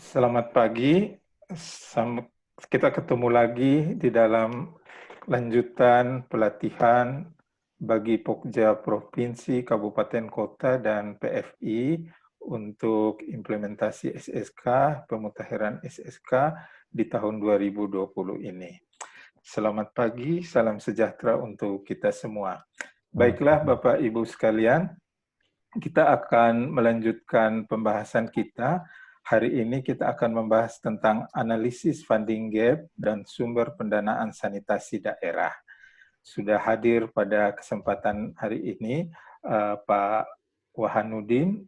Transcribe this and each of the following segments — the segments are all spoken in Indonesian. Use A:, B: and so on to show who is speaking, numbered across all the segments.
A: Selamat pagi. Kita ketemu lagi di dalam lanjutan pelatihan bagi Pokja Provinsi, Kabupaten Kota, dan PFI untuk implementasi SSK, pemutakhiran SSK di tahun 2020 ini. Selamat pagi, salam sejahtera untuk kita semua. Baiklah Bapak Ibu sekalian, kita akan melanjutkan pembahasan kita. Hari ini kita akan membahas tentang analisis funding gap dan sumber pendanaan sanitasi daerah. Sudah hadir pada kesempatan hari ini Pak Wahanudin,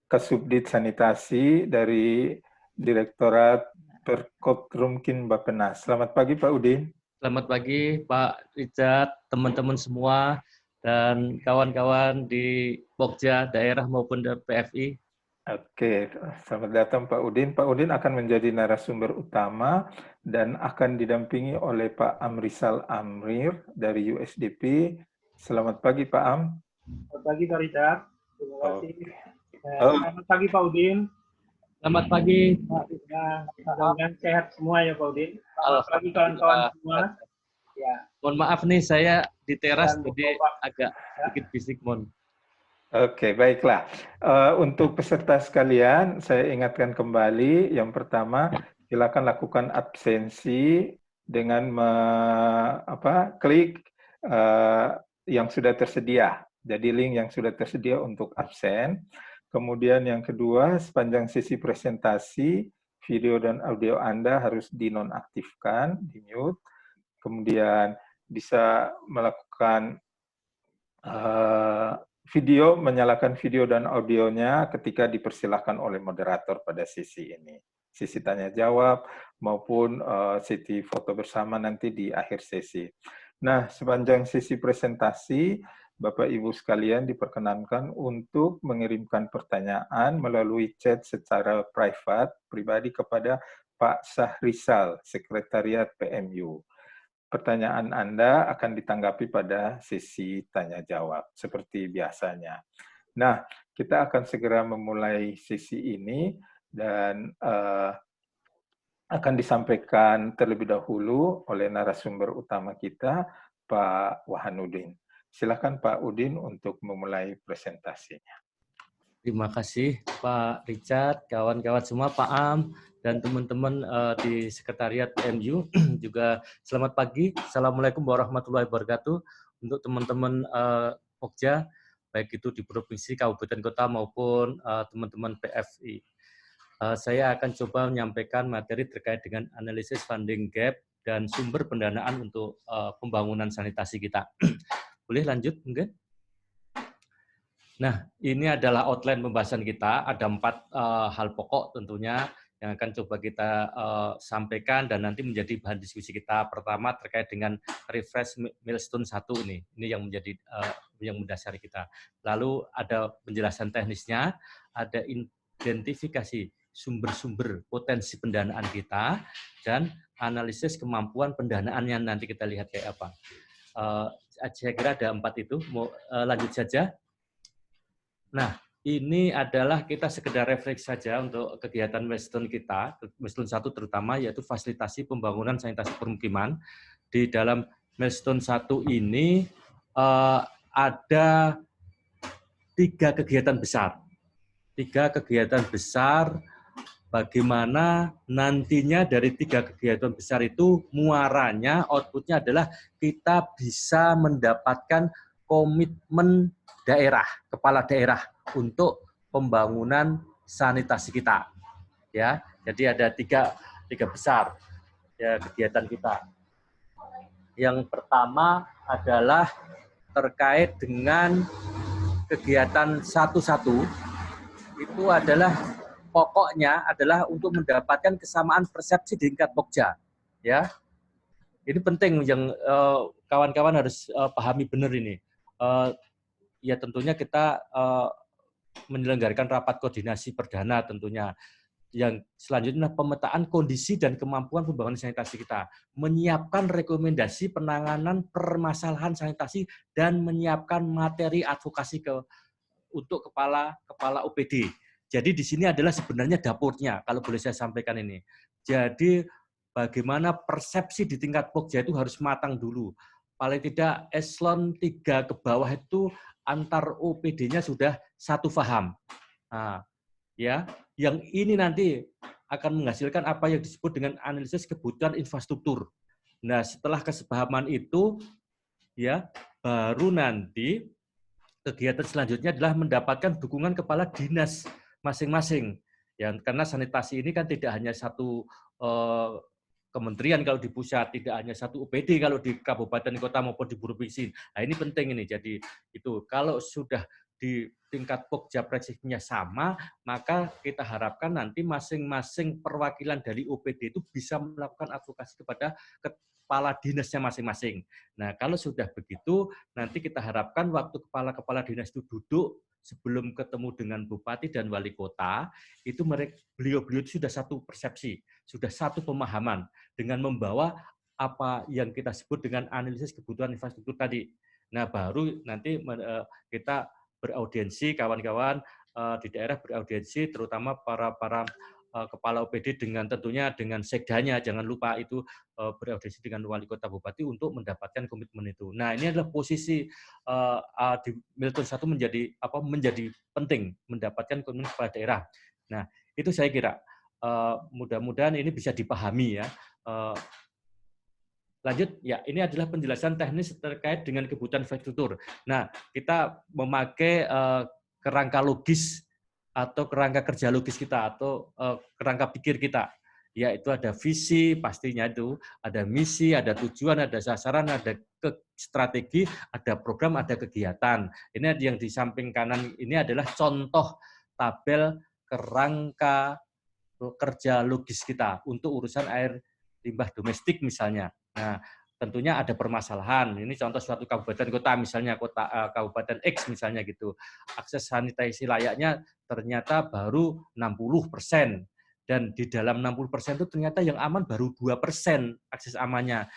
A: Kasubdit Sanitasi dari Direktorat Perkotrumkin Bappenas. Selamat pagi Pak Udin.
B: Selamat pagi Pak Richard, teman-teman semua, dan kawan-kawan di Pokja daerah maupun di PFI.
A: Oke, selamat datang Pak Udin. Pak Udin akan menjadi narasumber utama dan akan didampingi oleh Pak Amrisal Amrir dari USDP. Selamat pagi Pak Am.
C: Selamat pagi Pak Richard. Terima kasih. Selamat pagi Pak Udin.
B: Selamat pagi Pak.
C: Mudah-mudahan sehat semua ya Pak Udin. Selamat pagi kawan-kawan semua.
B: Ya. Mohon maaf nih, saya di teras jadi agak sedikit bisik, mohon.
A: Oke, baiklah. Untuk peserta sekalian, saya ingatkan kembali, yang pertama, silakan lakukan absensi dengan klik yang sudah tersedia. Jadi link yang sudah tersedia untuk absen. Kemudian yang kedua, sepanjang sesi presentasi, video dan audio Anda harus dinonaktifkan, di-mute. Kemudian bisa melakukan menyalakan video dan audionya ketika dipersilahkan oleh moderator pada sesi ini. Sesi tanya jawab maupun sesi foto bersama nanti di akhir sesi. Nah, sepanjang sesi presentasi, Bapak Ibu sekalian diperkenankan untuk mengirimkan pertanyaan melalui chat secara pribadi kepada Pak Sahrisal, Sekretariat PMU. Pertanyaan Anda akan ditanggapi pada sesi tanya jawab seperti biasanya. Nah, kita akan segera memulai sesi ini dan akan disampaikan terlebih dahulu oleh narasumber utama kita, Pak Wahanudin. Silakan Pak Udin untuk memulai presentasinya.
B: Terima kasih Pak Richard, kawan-kawan semua, Pak Am, dan teman-teman di Sekretariat PMU juga selamat pagi. Assalamualaikum warahmatullahi wabarakatuh untuk teman-teman Pokja, baik itu di Provinsi, Kabupaten Kota maupun teman-teman PFI. Saya akan coba menyampaikan materi terkait dengan analisis funding gap dan sumber pendanaan untuk pembangunan sanitasi kita. Boleh lanjut mungkin? Nah, ini adalah outline pembahasan kita. Ada 4 hal pokok tentunya yang akan coba kita sampaikan dan nanti menjadi bahan diskusi kita. Pertama terkait dengan refresh milestone 1 ini. Ini yang menjadi yang mendasari kita. Lalu ada penjelasan teknisnya, ada identifikasi sumber-sumber potensi pendanaan kita, dan analisis kemampuan pendanaannya nanti kita lihat kayak apa. Saya kira ada 4 itu. Mau lanjut saja. Nah, ini adalah kita sekedar refleksi saja untuk kegiatan milestone kita, milestone 1 terutama, yaitu fasilitasi pembangunan sanitasi permukiman. Di dalam milestone 1 ini ada 3 kegiatan besar. 3 kegiatan besar, bagaimana nantinya dari 3 kegiatan besar itu muaranya, outputnya adalah kita bisa mendapatkan komitmen daerah, kepala daerah untuk pembangunan sanitasi kita. Ya, jadi ada tiga besar ya kegiatan kita. Yang pertama adalah terkait dengan kegiatan 1.1, itu adalah pokoknya adalah untuk mendapatkan kesamaan persepsi di tingkat Pokja. Ya, ini penting yang kawan-kawan harus pahami benar ini. Ya tentunya kita menyelenggarakan rapat koordinasi perdana tentunya. Yang selanjutnya pemetaan kondisi dan kemampuan pembangunan sanitasi kita. Menyiapkan rekomendasi penanganan permasalahan sanitasi dan menyiapkan materi advokasi untuk kepala OPD. Jadi di sini adalah sebenarnya dapurnya, kalau boleh saya sampaikan ini. Jadi bagaimana persepsi di tingkat Pokja itu harus matang dulu. Paling tidak eselon 3 ke bawah itu antar OPD-nya sudah satu paham. Nah, ya, yang ini nanti akan menghasilkan apa yang disebut dengan analisis kebutuhan infrastruktur. Nah, setelah kesepahaman itu, ya, baru nanti kegiatan selanjutnya adalah mendapatkan dukungan kepala dinas masing-masing. Ya, karena sanitasi ini kan tidak hanya satu kementerian kalau di pusat, tidak hanya satu UPD kalau di kabupaten kota maupun di provinsi. Nah, ini penting ini. Jadi itu kalau sudah di tingkat Pokja presisinya sama, maka kita harapkan nanti masing-masing perwakilan dari OPD itu bisa melakukan advokasi kepada kepala dinasnya masing-masing. Nah, kalau sudah begitu, nanti kita harapkan waktu kepala-kepala dinas itu duduk sebelum ketemu dengan bupati dan wali kota, itu beliau-beliau itu sudah satu persepsi, sudah satu pemahaman dengan membawa apa yang kita sebut dengan analisis kebutuhan infrastruktur tadi. Nah, baru nanti kita beraudiensi, kawan-kawan di daerah beraudiensi, terutama para kepala OPD dengan tentunya dengan sekdanya, jangan lupa itu beraudiensi dengan wali kota bupati untuk mendapatkan komitmen itu. Nah, ini adalah posisi di Milton 1 menjadi penting mendapatkan komitmen kepala daerah. Nah, itu saya kira mudah-mudahan ini bisa dipahami ya. Lanjut, ya ini adalah penjelasan teknis terkait dengan kebutuhan infrastruktur. Nah, kita memakai kerangka logis atau kerangka kerja logis kita atau kerangka pikir kita. Yaitu ada visi, pastinya itu ada misi, ada tujuan, ada sasaran, ada strategi, ada program, ada kegiatan. Ini yang di samping kanan ini adalah contoh tabel kerangka kerja logis kita untuk urusan air limbah domestik misalnya. Nah, tentunya ada permasalahan. Ini contoh suatu kabupaten kota, misalnya kabupaten X misalnya gitu. Akses sanitasi layaknya ternyata baru 60%. Dan di dalam 60% itu ternyata yang aman baru 2% akses amannya.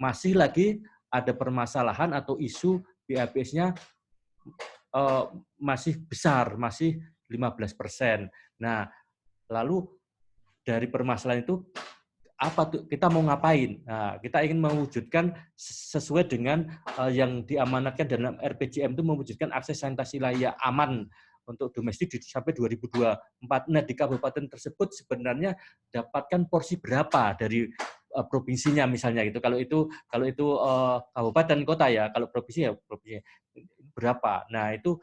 B: Masih lagi ada permasalahan atau isu BAPS-nya masih besar, masih 15%. Nah, lalu dari permasalahan itu apa tuh kita mau ngapain? Nah, kita ingin mewujudkan sesuai dengan yang diamanatkan dalam RPJM itu mewujudkan akses sanitasi layak aman untuk domestik sampai 2024. Nah, di kabupaten tersebut sebenarnya dapatkan porsi berapa dari provinsinya misalnya gitu. Kalau itu kabupaten kota ya, kalau provinsi ya provinsi berapa. Nah, itu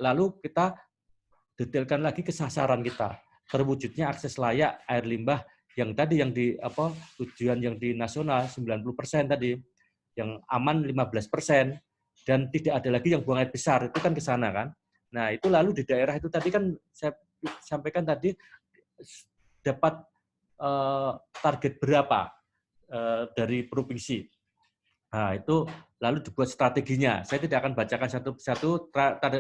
B: lalu kita detailkan lagi ke sasaran kita. Terwujudnya akses layak air limbah yang tadi yang di tujuan yang di nasional 90% tadi, yang aman 15%, dan tidak ada lagi yang buang air besar, itu kan ke sana kan. Nah, itu lalu di daerah itu tadi kan saya sampaikan tadi dapat target berapa dari provinsi. Nah, itu lalu dibuat strateginya. Saya tidak akan bacakan satu persatu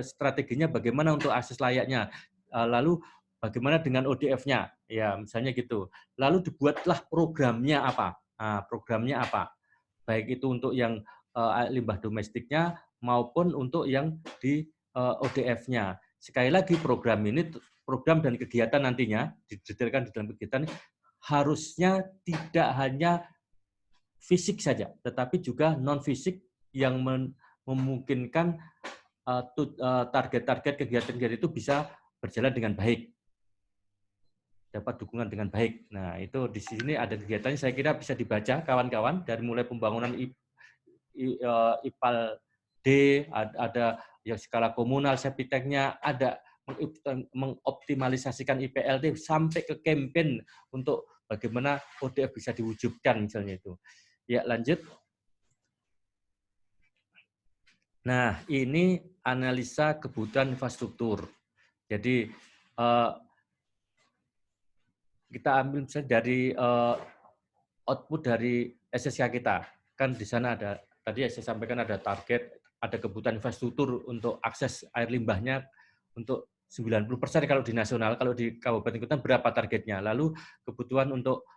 B: strateginya bagaimana untuk akses layaknya. Lalu bagaimana dengan ODF-nya? Ya, misalnya gitu. Lalu dibuatlah programnya apa? Nah, programnya apa? Baik itu untuk yang limbah domestiknya maupun untuk yang di ODF-nya. Sekali lagi program dan kegiatan nantinya didetailkan di dalam kegiatan harusnya tidak hanya fisik saja, tetapi juga non fisik yang memungkinkan target-target kegiatan-kegiatan itu bisa berjalan dengan baik, dapat dukungan dengan baik. Nah, itu di sini ada kegiatannya, saya kira bisa dibaca kawan-kawan dari mulai pembangunan IPAL D, ada yang skala komunal, septic-nya, ada mengoptimalisasikan IPLT sampai ke campaign untuk bagaimana ODF bisa diwujudkan misalnya itu. Ya, lanjut. Nah, ini analisa kebutuhan infrastruktur. Jadi kita ambil misalnya dari output dari SSK kita. Kan di sana ada, tadi saya sampaikan ada target, ada kebutuhan infrastruktur untuk akses air limbahnya untuk 90% kalau di nasional, kalau di kabupaten kota berapa targetnya. Lalu kebutuhan untuk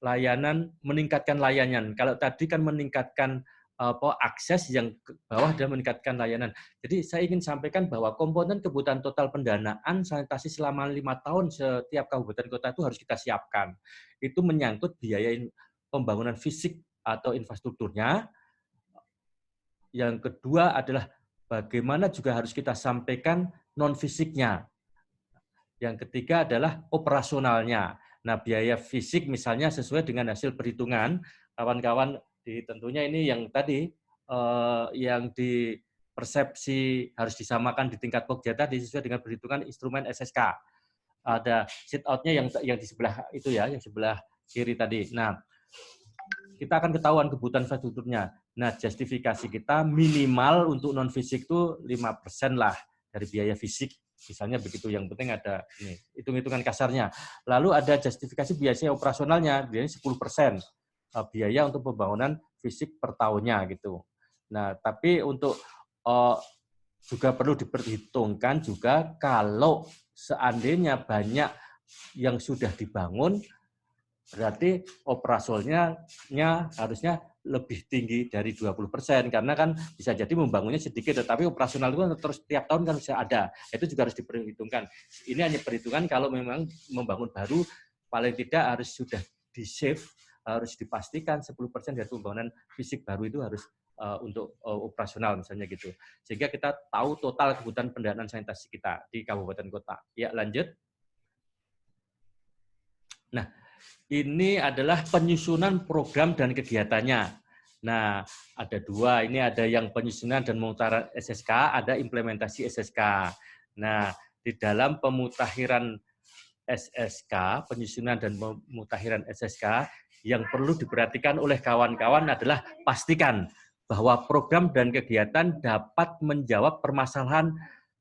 B: layanan, meningkatkan layanan. Kalau tadi kan meningkatkan akses yang ke bawah dan meningkatkan layanan. Jadi saya ingin sampaikan bahwa komponen kebutuhan total pendanaan sanitasi selama 5 tahun setiap kabupaten kota itu harus kita siapkan. Itu menyangkut biaya pembangunan fisik atau infrastrukturnya. Yang kedua adalah bagaimana juga harus kita sampaikan non-fisiknya. Yang ketiga adalah operasionalnya. Nah, biaya fisik misalnya sesuai dengan hasil perhitungan, kawan-kawan tentunya ini yang tadi, yang di persepsi harus disamakan di tingkat Pokja tadi sesuai dengan perhitungan instrumen SSK. Ada sheet out-nya yang di sebelah itu ya, yang sebelah kiri tadi. Nah, kita akan ketahuan kebutuhan infrastrukturnya. Nah, justifikasi kita minimal untuk non-fisik itu 5% lah dari biaya fisik. Misalnya begitu, yang penting ada ini, hitung-hitungan kasarnya. Lalu ada justifikasi biaya operasionalnya, biasanya 10% biaya untuk pembangunan fisik per tahunnya gitu. Nah, tapi untuk juga perlu diperhitungkan juga kalau seandainya banyak yang sudah dibangun, berarti operasionalnya harusnya lebih tinggi dari 20%, karena kan bisa jadi membangunnya sedikit, tetapi operasional itu terus tiap tahun kan bisa ada. Itu juga harus diperhitungkan. Ini hanya perhitungan kalau memang membangun baru, paling tidak harus sudah di-save, harus dipastikan 10% dari pembangunan fisik baru itu harus untuk operasional misalnya gitu. Sehingga kita tahu total kebutuhan pendanaan sanitasi kita di kabupaten kota. Ya, lanjut. Nah, ini adalah penyusunan program dan kegiatannya. Nah, ada dua. Ini ada yang penyusunan dan pemutahiran SSK, ada implementasi SSK. Nah, di dalam pemutakhiran SSK, penyusunan dan pemutahiran SSK, yang perlu diperhatikan oleh kawan-kawan adalah pastikan bahwa program dan kegiatan dapat menjawab permasalahan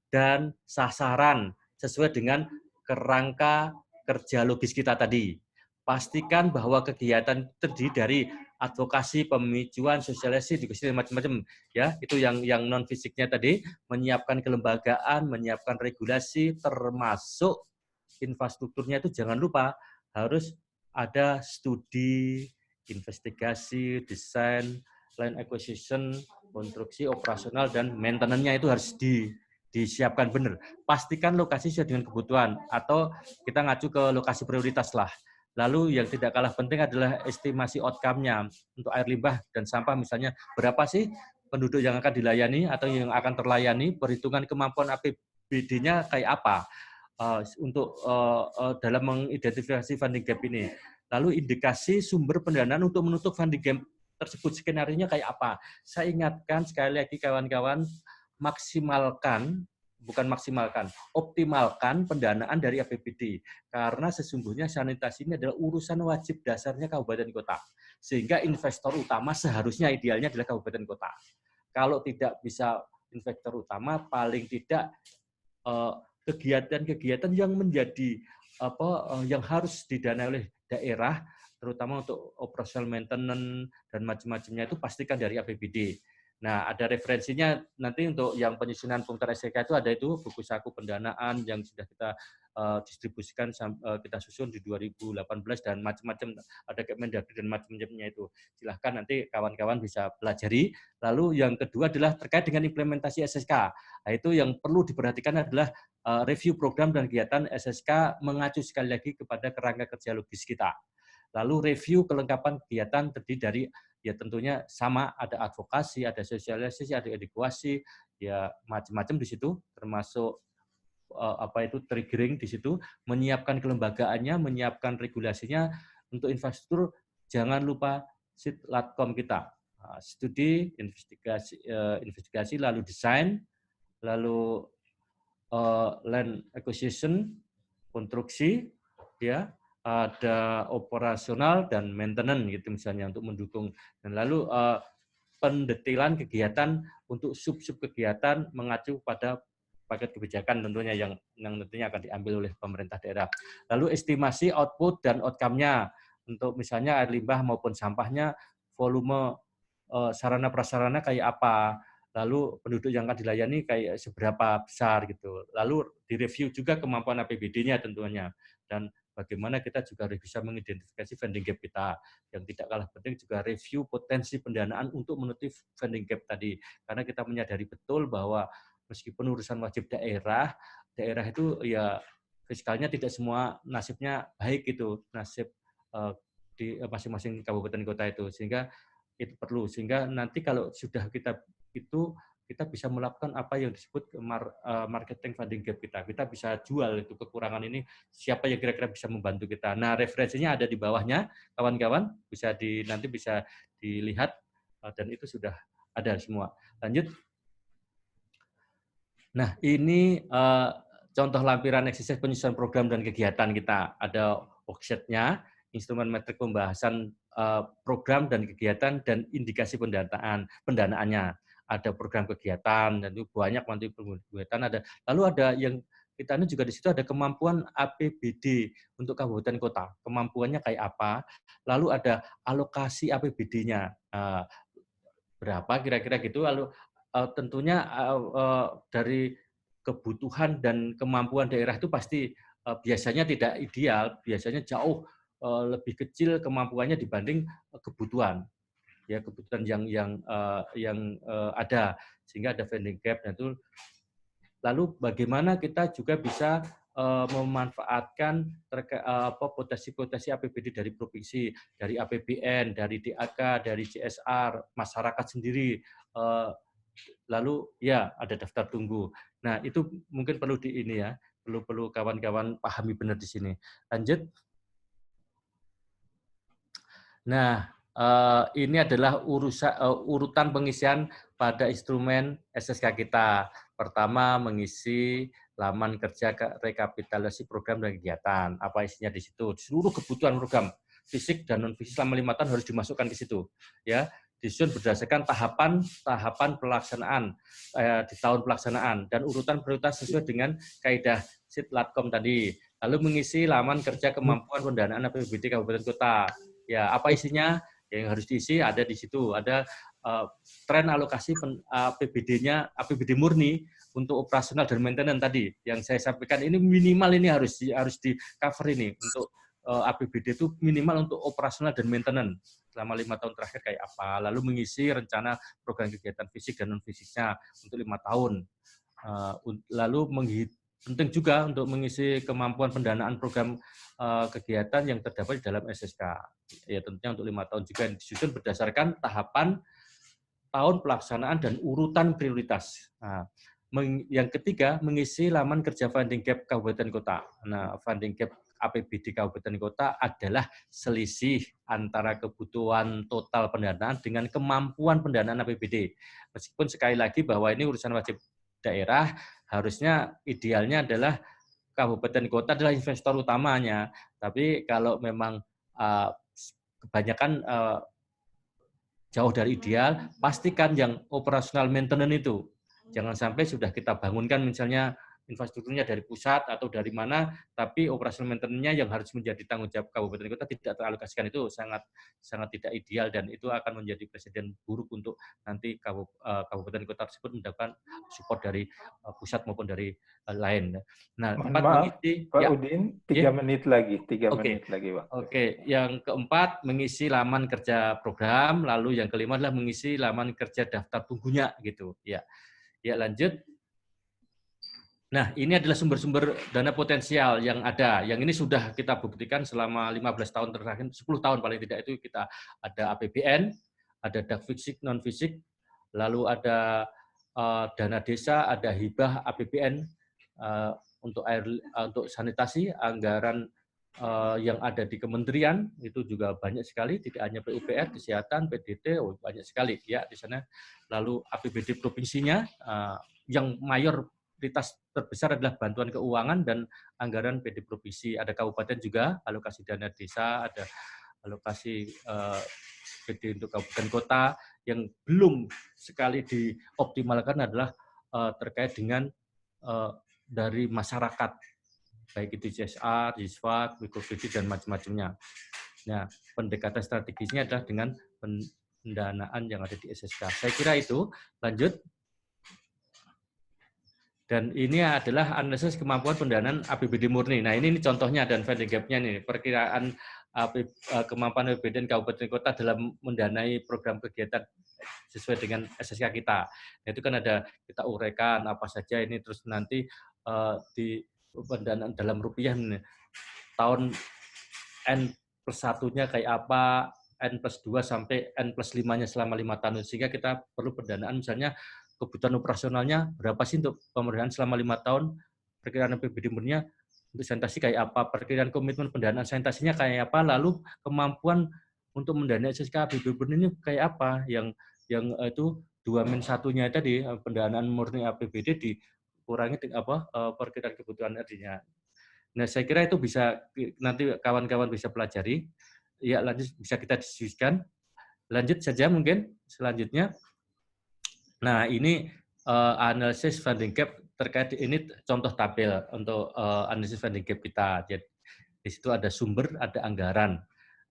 B: dan sasaran sesuai dengan kerangka kerja logis kita tadi. Pastikan bahwa kegiatan terdiri dari advokasi, pemicuan, sosialisasi, edukasi, dan macam-macam. Ya, itu yang non fisiknya tadi, menyiapkan kelembagaan, menyiapkan regulasi, termasuk infrastrukturnya itu jangan lupa harus ada studi, investigasi, desain, land acquisition, konstruksi, operasional, dan maintenance-nya itu harus disiapkan benar. Pastikan lokasi sesuai dengan kebutuhan, atau kita ngacu ke lokasi prioritas lah. Lalu yang tidak kalah penting adalah estimasi outcome-nya untuk air limbah dan sampah, misalnya berapa sih penduduk yang akan dilayani atau yang akan terlayani, perhitungan kemampuan APBD-nya kayak apa untuk dalam mengidentifikasi funding gap ini. Lalu indikasi sumber pendanaan untuk menutup funding gap tersebut, skenario-nya kayak apa. Saya ingatkan sekali lagi kawan-kawan, optimalkan pendanaan dari APBD. Karena sesungguhnya sanitasi ini adalah urusan wajib dasarnya kabupaten kota. Sehingga investor utama seharusnya idealnya adalah kabupaten kota. Kalau tidak bisa investor utama, paling tidak kegiatan-kegiatan yang menjadi yang harus didanai oleh daerah, terutama untuk operational maintenance dan macam-macamnya itu pastikan dari APBD. Nah, ada referensinya nanti untuk yang penyusunan pemutahiran SSK itu ada itu buku saku pendanaan yang sudah kita distribusikan, kita susun di 2018 dan macam-macam, ada Kemendagri dan macam-macamnya itu. Silahkan nanti kawan-kawan bisa pelajari. Lalu yang kedua adalah terkait dengan implementasi SSK. Nah, itu yang perlu diperhatikan adalah review program dan kegiatan SSK mengacu sekali lagi kepada kerangka kerja logis kita. Lalu review kelengkapan kegiatan terdiri dari, ya tentunya sama, ada advokasi, ada sosialisasi, ada edukasi, ya macam-macam di situ, termasuk triggering di situ, menyiapkan kelembagaannya, menyiapkan regulasinya. Untuk infrastruktur jangan lupa SIT-Latkom kita, studi, investigasi, lalu desain, lalu land acquisition, konstruksi, ya, ada operasional dan maintenance gitu misalnya untuk mendukung. Dan lalu pendetailan kegiatan untuk sub-sub kegiatan mengacu pada paket kebijakan tentunya yang tentunya akan diambil oleh pemerintah daerah. Lalu estimasi output dan outcome-nya untuk misalnya air limbah maupun sampahnya, volume sarana prasarana kayak apa, lalu penduduk yang akan dilayani kayak seberapa besar gitu. Lalu direview juga kemampuan APBD-nya tentunya, dan bagaimana kita juga harus bisa mengidentifikasi funding gap kita. Yang tidak kalah penting juga review potensi pendanaan untuk menutupi funding gap tadi. Karena kita menyadari betul bahwa meskipun urusan wajib daerah itu ya fiskalnya tidak semua nasibnya baik gitu, nasib di masing-masing kabupaten kota itu, sehingga itu perlu, sehingga nanti kalau sudah kita bisa melakukan apa yang disebut marketing funding gap kita bisa jual itu kekurangan ini, siapa yang kira-kira bisa membantu kita. Nah, referensinya ada di bawahnya, kawan-kawan, nanti bisa dilihat, dan itu sudah ada semua. Lanjut. Nah, ini contoh lampiran eksersis penyusunan program dan kegiatan kita. Ada worksheet-nya, instrumen metrik pembahasan program dan kegiatan, dan indikasi pendanaannya. Ada program kegiatan, dan itu banyak nanti kegiatan ada. Lalu ada yang kita ini juga di situ ada kemampuan APBD untuk kabupaten kota. Kemampuannya kayak apa? Lalu ada alokasi APBD-nya. Berapa kira-kira gitu, lalu tentunya dari kebutuhan dan kemampuan daerah itu pasti biasanya tidak ideal, biasanya jauh lebih kecil kemampuannya dibanding kebutuhan, ya kebutuhan yang ada, sehingga ada funding gap. Dan itu lalu bagaimana kita juga bisa memanfaatkan potensi-potensi APBD dari provinsi, dari APBN, dari DAK, dari CSR, masyarakat sendiri. Lalu ya ada daftar tunggu. Nah, itu mungkin perlu perlu kawan-kawan pahami benar di sini. Lanjut. Nah, ini adalah urutan pengisian pada instrumen SSK kita. Pertama, mengisi laman kerja rekapitulasi program dan kegiatan. Apa isinya di situ? Seluruh kebutuhan program fisik dan non fisik selama 5 tahun harus dimasukkan ke situ. Ya, disusun berdasarkan tahapan pelaksanaan di tahun pelaksanaan dan urutan prioritas sesuai dengan kaidah Sitlatkom tadi. Lalu mengisi laman kerja kemampuan pendanaan APBD Kabupaten Kota. Ya, apa isinya? Yang harus diisi ada di situ. Ada tren alokasi APBD-nya, APBD murni untuk operasional dan maintenance tadi. Yang saya sampaikan ini minimal ini harus di cover ini untuk APBD itu minimal untuk operasional dan maintenance selama 5 tahun terakhir kayak apa. Lalu mengisi rencana program kegiatan fisik dan non fisiknya untuk 5 tahun. Lalu penting juga untuk mengisi kemampuan pendanaan program kegiatan yang terdapat di dalam SSK. Ya tentunya untuk 5 tahun juga disusun berdasarkan tahapan tahun pelaksanaan dan urutan prioritas. Nah, yang ketiga, mengisi laman kerja funding gap kabupaten kota. Nah, funding gap APBD kabupaten kota adalah selisih antara kebutuhan total pendanaan dengan kemampuan pendanaan APBD. Meskipun sekali lagi bahwa ini urusan wajib daerah, harusnya idealnya adalah kabupaten kota adalah investor utamanya. Tapi kalau memang kebanyakan jauh dari ideal, pastikan yang operasional maintenance itu. Jangan sampai sudah kita bangunkan misalnya infrastrukturnya dari pusat atau dari mana, tapi operasional maintenance-nya yang harus menjadi tanggung jawab kabupaten kota tidak teralokasikan, itu sangat tidak ideal, dan itu akan menjadi presiden buruk untuk nanti kabupaten kota tersebut mendapatkan support dari pusat maupun dari lain. Nah,
A: Maaf, Pak Udin, 3 menit lagi, 3 menit lagi, Pak.
B: Oke, yang keempat mengisi laman kerja program, lalu yang kelima adalah mengisi laman kerja daftar tunggunya gitu. Ya, lanjut. Nah, ini adalah sumber-sumber dana potensial yang ada. Yang ini sudah kita buktikan selama 15 tahun terakhir, 10 tahun paling tidak itu kita ada APBN, ada DAK fisik, non fisik, lalu ada dana desa, ada hibah APBN untuk sanitasi, anggaran yang ada di kementerian itu juga banyak sekali, tidak hanya PUPR, kesehatan, PDT, banyak sekali ya di sana. Lalu APBD provinsinya yang mayoritas terbesar adalah bantuan keuangan dan anggaran PD provinsi. Ada kabupaten juga, alokasi dana desa, ada alokasi PD untuk kabupaten kota. Yang belum sekali dioptimalkan adalah terkait dengan dari masyarakat, baik itu CSR, JISWAK, mikrokredit, dan macam-macamnya. Nah, pendekatan strategisnya adalah dengan pendanaan yang ada di SSK. Saya kira itu. Lanjut. Dan ini adalah analisis kemampuan pendanaan APBD murni. Nah, ini contohnya dan funding gap-nya nih, perkiraan kemampuan APBD kabupaten kota dalam mendanai program kegiatan sesuai dengan SSK kita. Nah, itu kan ada kita uraikan apa saja ini, terus nanti di pendanaan dalam rupiah nih, tahun N+1-nya kayak apa, N+2 sampai N+5-nya selama 5 tahun, sehingga kita perlu pendanaan misalnya kebutuhan operasionalnya berapa sih untuk pemerintahan selama 5 tahun, perkiraan APBD murninya untuk sanitasi kayak apa, perkiraan komitmen pendanaan sanitasinya kayak apa, lalu kemampuan untuk mendanai SSK APBD murni ini kayak apa, yang itu 2-1-nya tadi, pendanaan murni APBD dikurangi perkiraan kebutuhan energinya. Nah, saya kira itu bisa nanti kawan-kawan bisa pelajari. Ya, lanjut bisa kita diskusikan. Lanjut saja mungkin selanjutnya. Nah, ini analisis funding gap terkait ini contoh tabel untuk analisis funding gap kita. Jadi di situ ada sumber, ada anggaran.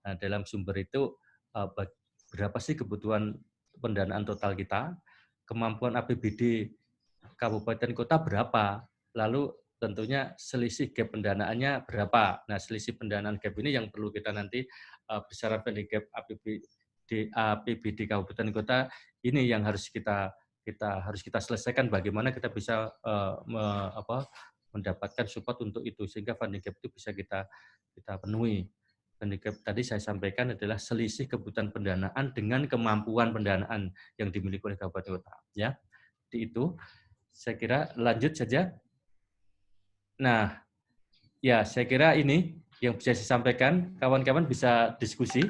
B: Nah, dalam sumber itu berapa sih kebutuhan pendanaan total kita, kemampuan APBD kabupaten kota berapa, lalu tentunya selisih gap pendanaannya berapa. Nah, selisih pendanaan gap ini yang perlu kita nanti besaran funding gap APBD kabupaten kota ini yang harus kita selesaikan, bagaimana kita bisa mendapatkan support untuk itu sehingga funding gap itu bisa kita penuhi. Funding gap tadi saya sampaikan adalah selisih kebutuhan pendanaan dengan kemampuan pendanaan yang dimiliki oleh kabupaten kota. Ya, di itu. Saya kira lanjut saja. Nah, ya saya kira ini yang bisa saya sampaikan. Kawan-kawan bisa diskusi.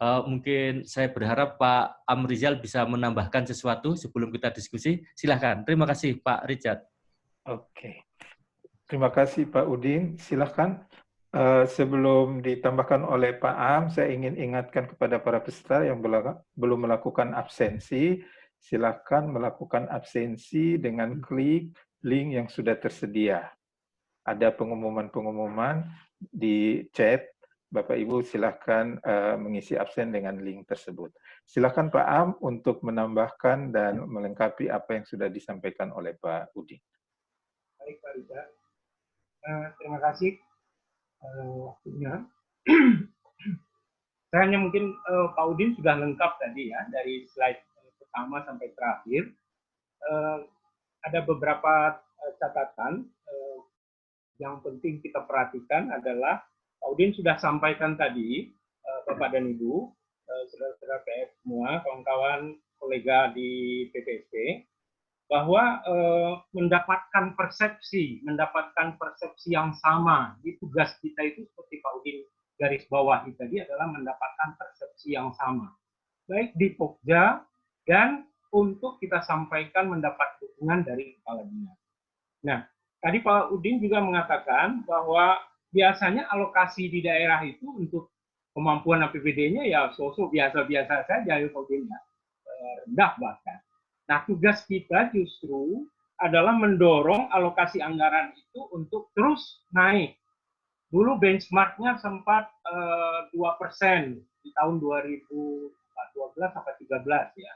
B: Mungkin saya berharap Pak Amrizal bisa menambahkan sesuatu sebelum kita diskusi. Silahkan. Terima kasih Pak Richard.
A: Oke. Terima kasih Pak Udin. Silahkan. Sebelum ditambahkan oleh Pak Am, saya ingin ingatkan kepada para peserta yang belum melakukan absensi, silakan melakukan absensi dengan klik link yang sudah tersedia. Ada pengumuman-pengumuman di chat. Bapak Ibu silakan mengisi absen dengan link tersebut. Silakan Pak Am untuk menambahkan dan melengkapi apa yang sudah disampaikan oleh Pak Udin.
C: Baik, Pak Rida. Terima kasih waktunya. Saya hanya mungkin Pak Udin sudah lengkap tadi ya, dari slide pertama sampai terakhir. Ada beberapa catatan yang penting kita perhatikan adalah Pak Udin sudah sampaikan tadi, Bapak dan Ibu, saudara-saudara PF semua, kawan-kawan kolega di PPSP, bahwa mendapatkan persepsi yang sama di tugas kita itu seperti Pak Udin garis bawahi tadi adalah mendapatkan persepsi yang sama, baik di Pokja dan untuk kita sampaikan mendapat dukungan dari kepala dinas. Nah, tadi Pak Udin juga mengatakan bahwa biasanya alokasi di daerah itu untuk kemampuan APBD-nya ya sosok biasa-biasa saja ya Pak Udin, ya, rendah bahkan. Nah, tugas kita justru adalah mendorong alokasi anggaran itu untuk terus naik. Dulu benchmark-nya sempat 2% di tahun 2012 sampai 13 ya.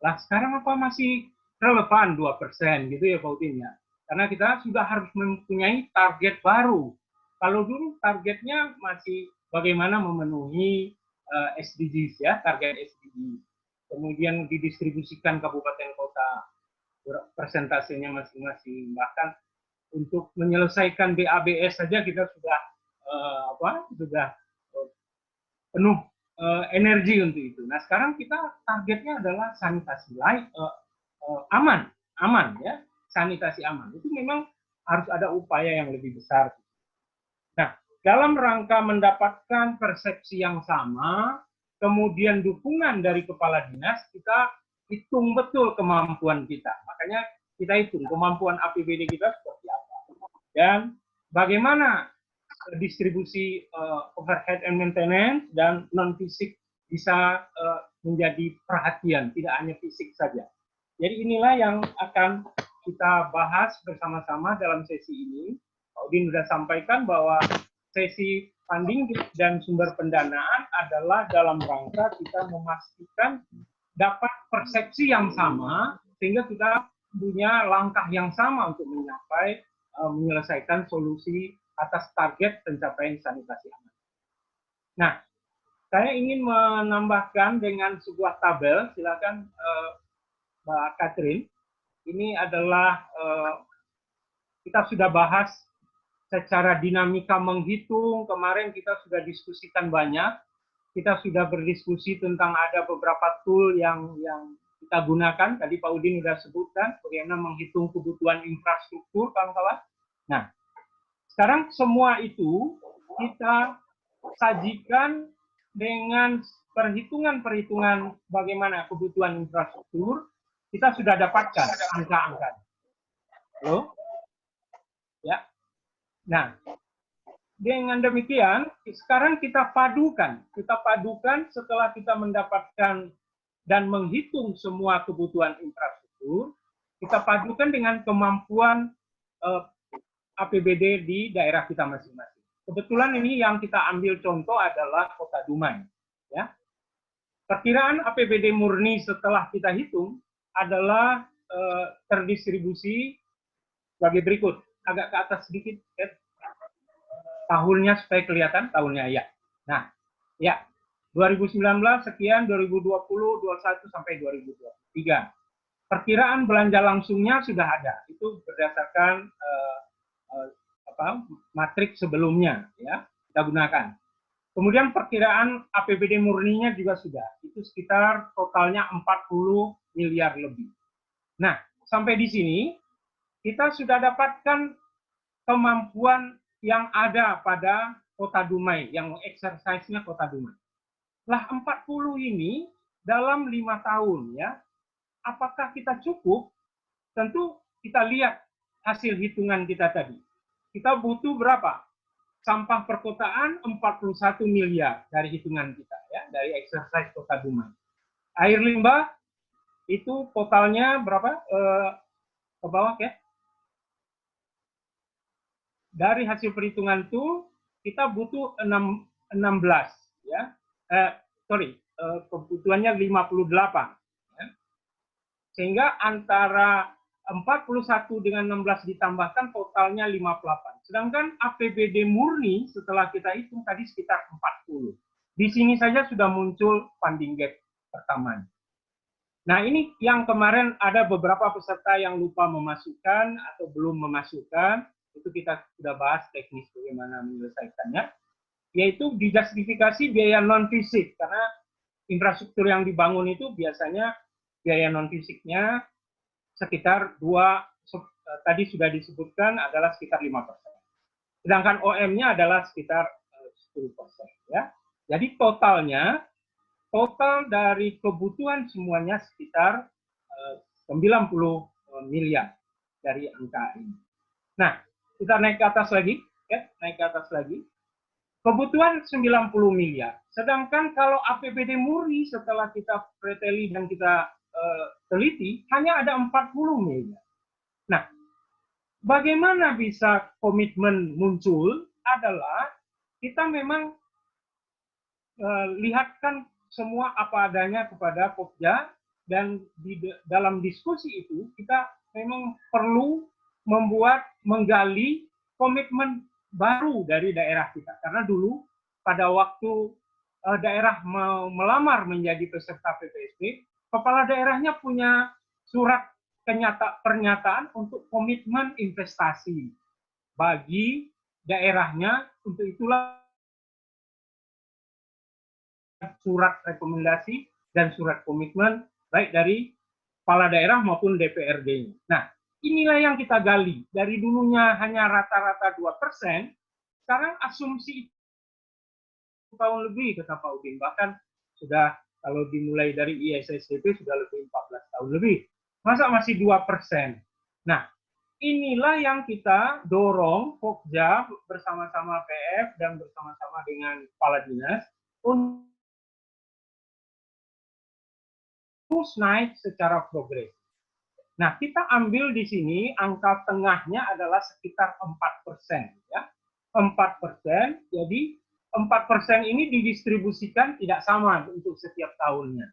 C: Lah sekarang apa masih relevan 2% gitu ya Pak Udin ya. Karena kita sudah harus mempunyai target baru. Kalau dulu targetnya masih bagaimana memenuhi SDGs ya, target SDGs. Kemudian didistribusikan kabupaten kota persentasenya masing-masing, bahkan untuk menyelesaikan BABS saja kita sudah penuh energi untuk itu. Nah sekarang kita targetnya adalah sanitasi aman ya, sanitasi aman. Itu memang harus ada upaya yang lebih besar. Nah dalam rangka mendapatkan persepsi yang sama, kemudian dukungan dari kepala dinas, kita hitung betul kemampuan kita. Makanya kita hitung kemampuan APBD kita seperti apa. Dan bagaimana distribusi overhead and maintenance dan non-fisik bisa menjadi perhatian, tidak hanya fisik saja. Jadi inilah yang akan kita bahas bersama-sama dalam sesi ini. Pak Udin sudah sampaikan bahwa sesi funding dan sumber pendanaan adalah dalam rangka kita memastikan dapat persepsi yang sama, sehingga kita punya langkah yang sama untuk menyelesaikan solusi atas target pencapaian sanitasi aman. Nah, saya ingin menambahkan dengan sebuah tabel, silakan Mbak Katrin. Ini adalah kita sudah bahas secara dinamika menghitung, kemarin kita sudah diskusikan banyak, kita sudah berdiskusi tentang ada beberapa tool yang kita gunakan, tadi Pak Udin sudah sebutkan, bagaimana menghitung kebutuhan infrastruktur, kawan-kawan. Nah, sekarang semua itu kita sajikan dengan perhitungan-perhitungan bagaimana kebutuhan infrastruktur, kita sudah dapatkan angka-angka. Loh? Ya. Nah, dengan demikian, sekarang kita padukan setelah kita mendapatkan dan menghitung semua kebutuhan infrastruktur, kita padukan dengan kemampuan APBD di daerah kita masing-masing. Kebetulan ini yang kita ambil contoh adalah Kota Dumai. Ya. Perkiraan APBD murni setelah kita hitung adalah terdistribusi sebagai berikut. Agak ke atas sedikit, ya. Tahunnya supaya kelihatan, tahunnya ya. Nah, ya, 2019 sekian, 2020, 21 sampai 2023. Perkiraan belanja langsungnya sudah ada. Itu berdasarkan matrik sebelumnya, ya, kita gunakan. Kemudian perkiraan APBD murninya juga sudah. Itu sekitar totalnya 40 miliar lebih. Nah, sampai di sini kita sudah dapatkan kemampuan yang ada pada Kota Dumai, yang exercise-nya Kota Dumai. Lah 40 ini dalam 5 tahun, ya. Apakah kita cukup? Tentu kita lihat hasil hitungan kita tadi. Kita butuh berapa? Sampah perkotaan 41 miliar dari hitungan kita, ya, dari exercise Kota Dumai. Air limbah itu totalnya berapa? Ke bawah, ya. Dari hasil perhitungan itu kita butuh 16, ya. Kebutuhannya 58. Ya. Sehingga antara 41 dengan 16 ditambahkan totalnya 58. Sedangkan APBD murni setelah kita hitung tadi sekitar 40. Di sini saja sudah muncul funding gap pertama. Nah, ini yang kemarin ada beberapa peserta yang lupa memasukkan atau belum memasukkan. Itu kita sudah bahas teknis bagaimana menyelesaikannya, yaitu dijustifikasi biaya non-fisik, karena infrastruktur yang dibangun itu biasanya biaya non-fisiknya sekitar tadi sudah disebutkan adalah sekitar 5%. Sedangkan OM-nya adalah sekitar 10%. Ya. Jadi total dari kebutuhan semuanya sekitar 90 miliar dari angka ini. Nah, kita naik ke atas lagi, ya, naik ke atas lagi. Kebutuhan 90 miliar. Sedangkan kalau APBD murni setelah kita preteli dan kita teliti, hanya ada 40 miliar. Nah, bagaimana bisa komitmen muncul adalah kita memang lihatkan semua apa adanya kepada Pokja, dan dalam diskusi itu kita memang perlu menggali komitmen baru dari daerah kita. Karena dulu pada waktu daerah mau melamar menjadi peserta PPSP, kepala daerahnya punya surat pernyataan untuk komitmen investasi bagi daerahnya. Untuk itulah surat rekomendasi dan surat komitmen baik dari kepala daerah maupun DPRD-nya. Nah, inilah yang kita gali. Dari dulunya hanya rata-rata 2%, sekarang asumsi tahun lebih, kata Pak Udin. Bahkan sudah, kalau dimulai dari ISSDP, sudah lebih 14 tahun lebih. Masa masih 2%? Nah, inilah yang kita dorong, Pokja bersama-sama PF dan bersama-sama dengan Kepala Dinas, untuk terus naik secara progresif. Nah, kita ambil di sini angka tengahnya adalah sekitar 4%. Ya. 4%, jadi 4% ini didistribusikan tidak sama untuk setiap tahunnya.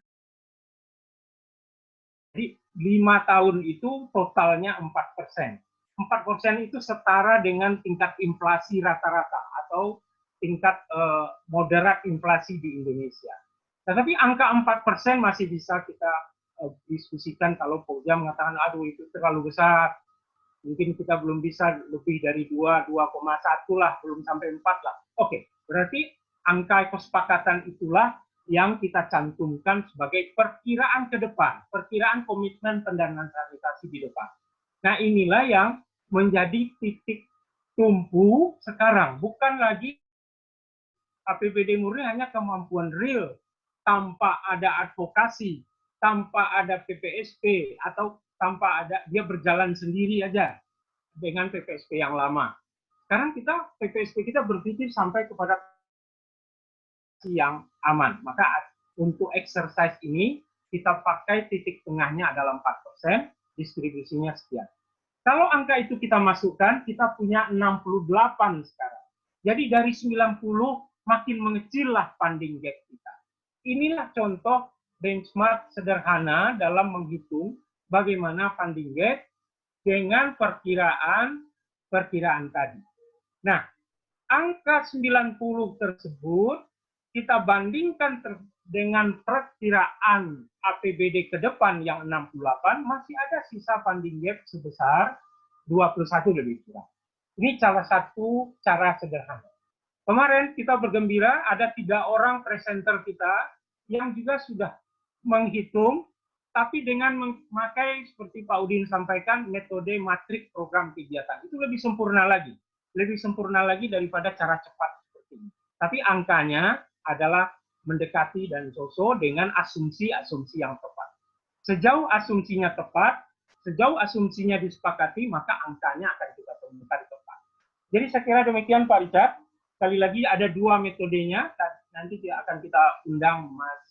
C: Jadi 5 tahun itu totalnya 4%. 4% itu setara dengan tingkat inflasi rata-rata atau tingkat moderat inflasi di Indonesia. Tetapi angka 4% masih bisa kita diskusikan kalau Pogja mengatakan, aduh itu terlalu besar, mungkin kita belum bisa lebih dari 2,1 lah, belum sampai 4 lah. Oke, berarti angka kesepakatan itulah yang kita cantumkan sebagai perkiraan ke depan, perkiraan komitmen pendanaan sanitasi di depan. Nah inilah yang menjadi titik tumpu sekarang, bukan lagi APBD murni hanya kemampuan real, tanpa ada advokasi, tanpa ada PPSP, atau tanpa ada dia berjalan sendiri aja dengan PPSP yang lama. Sekarang kita PPSP kita berpikir sampai kepada yang aman. Maka untuk exercise ini kita pakai titik tengahnya adalah 4%, distribusinya sekian. Kalau angka itu kita masukkan, kita punya 68 sekarang. Jadi dari 90 makin mengecillah funding gap kita. Inilah contoh benchmark sederhana dalam menghitung bagaimana funding gap dengan perkiraan tadi. Nah, angka 90 tersebut kita bandingkan dengan perkiraan APBD ke depan yang 68, masih ada sisa funding gap sebesar 21 lebih kurang. Ini salah satu cara sederhana. Kemarin kita bergembira ada 3 orang presenter kita yang juga sudah menghitung, tapi dengan memakai seperti Pak Udin sampaikan metode matrik program kegiatan. Itu lebih sempurna lagi daripada cara cepat seperti ini. Tapi angkanya adalah mendekati dan so-so dengan asumsi-asumsi yang tepat. Sejauh asumsinya tepat, sejauh asumsinya disepakati, maka angkanya akan kita temukan tepat. Jadi saya kira demikian Pak Richard. Sekali lagi ada 2 metodenya, nanti akan kita undang Mas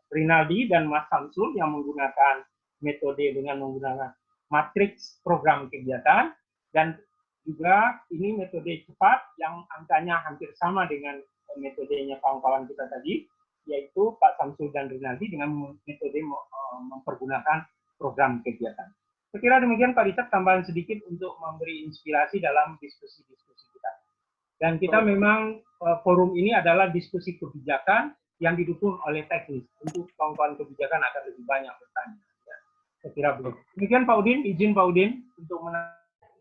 C: Rinaldi dan Mas Samsul yang menggunakan metode dengan menggunakan matriks program kegiatan, dan juga ini metode cepat yang angkanya hampir sama dengan metodenya kawan-kawan kita tadi, yaitu Pak Samsul dan Rinaldi dengan metode mempergunakan program kegiatan. Saya kira demikian Pak Richard, tambahan sedikit untuk memberi inspirasi dalam diskusi-diskusi kita. Dan kita memang forum ini adalah diskusi kebijakan yang didukung oleh teknis. Untuk kawan-kawan kebijakan akan lebih banyak bertanya. Ya, saya kira begitu. Demikian Pak Udin, izin Pak Udin untuk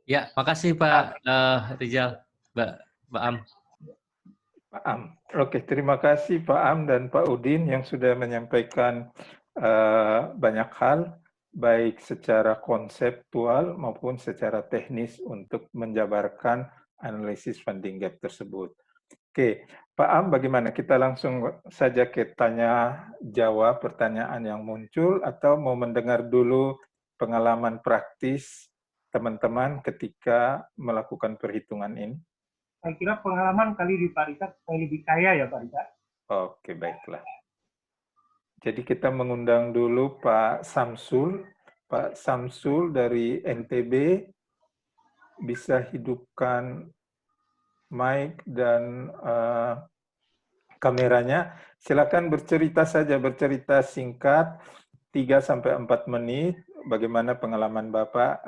B: Ya, makasih Pak Rizal, Mbak Am.
A: Pak Am. Oke, terima kasih Pak Am dan Pak Udin yang sudah menyampaikan banyak hal, baik secara konseptual maupun secara teknis untuk menjabarkan analisis funding gap tersebut. Oke, Pak Am, bagaimana? Kita langsung saja ke tanya-jawab pertanyaan yang muncul, atau mau mendengar dulu pengalaman praktis teman-teman ketika melakukan perhitungan ini?
C: Saya kira pengalaman kali di Pak Richard lebih kaya ya Pak Richard.
A: Oke, baiklah. Jadi kita mengundang dulu Pak Samsul. Pak Samsul dari NTB, bisa hidupkan mic dan kameranya. Silakan bercerita saja, bercerita singkat, 3-4 menit, bagaimana pengalaman Bapak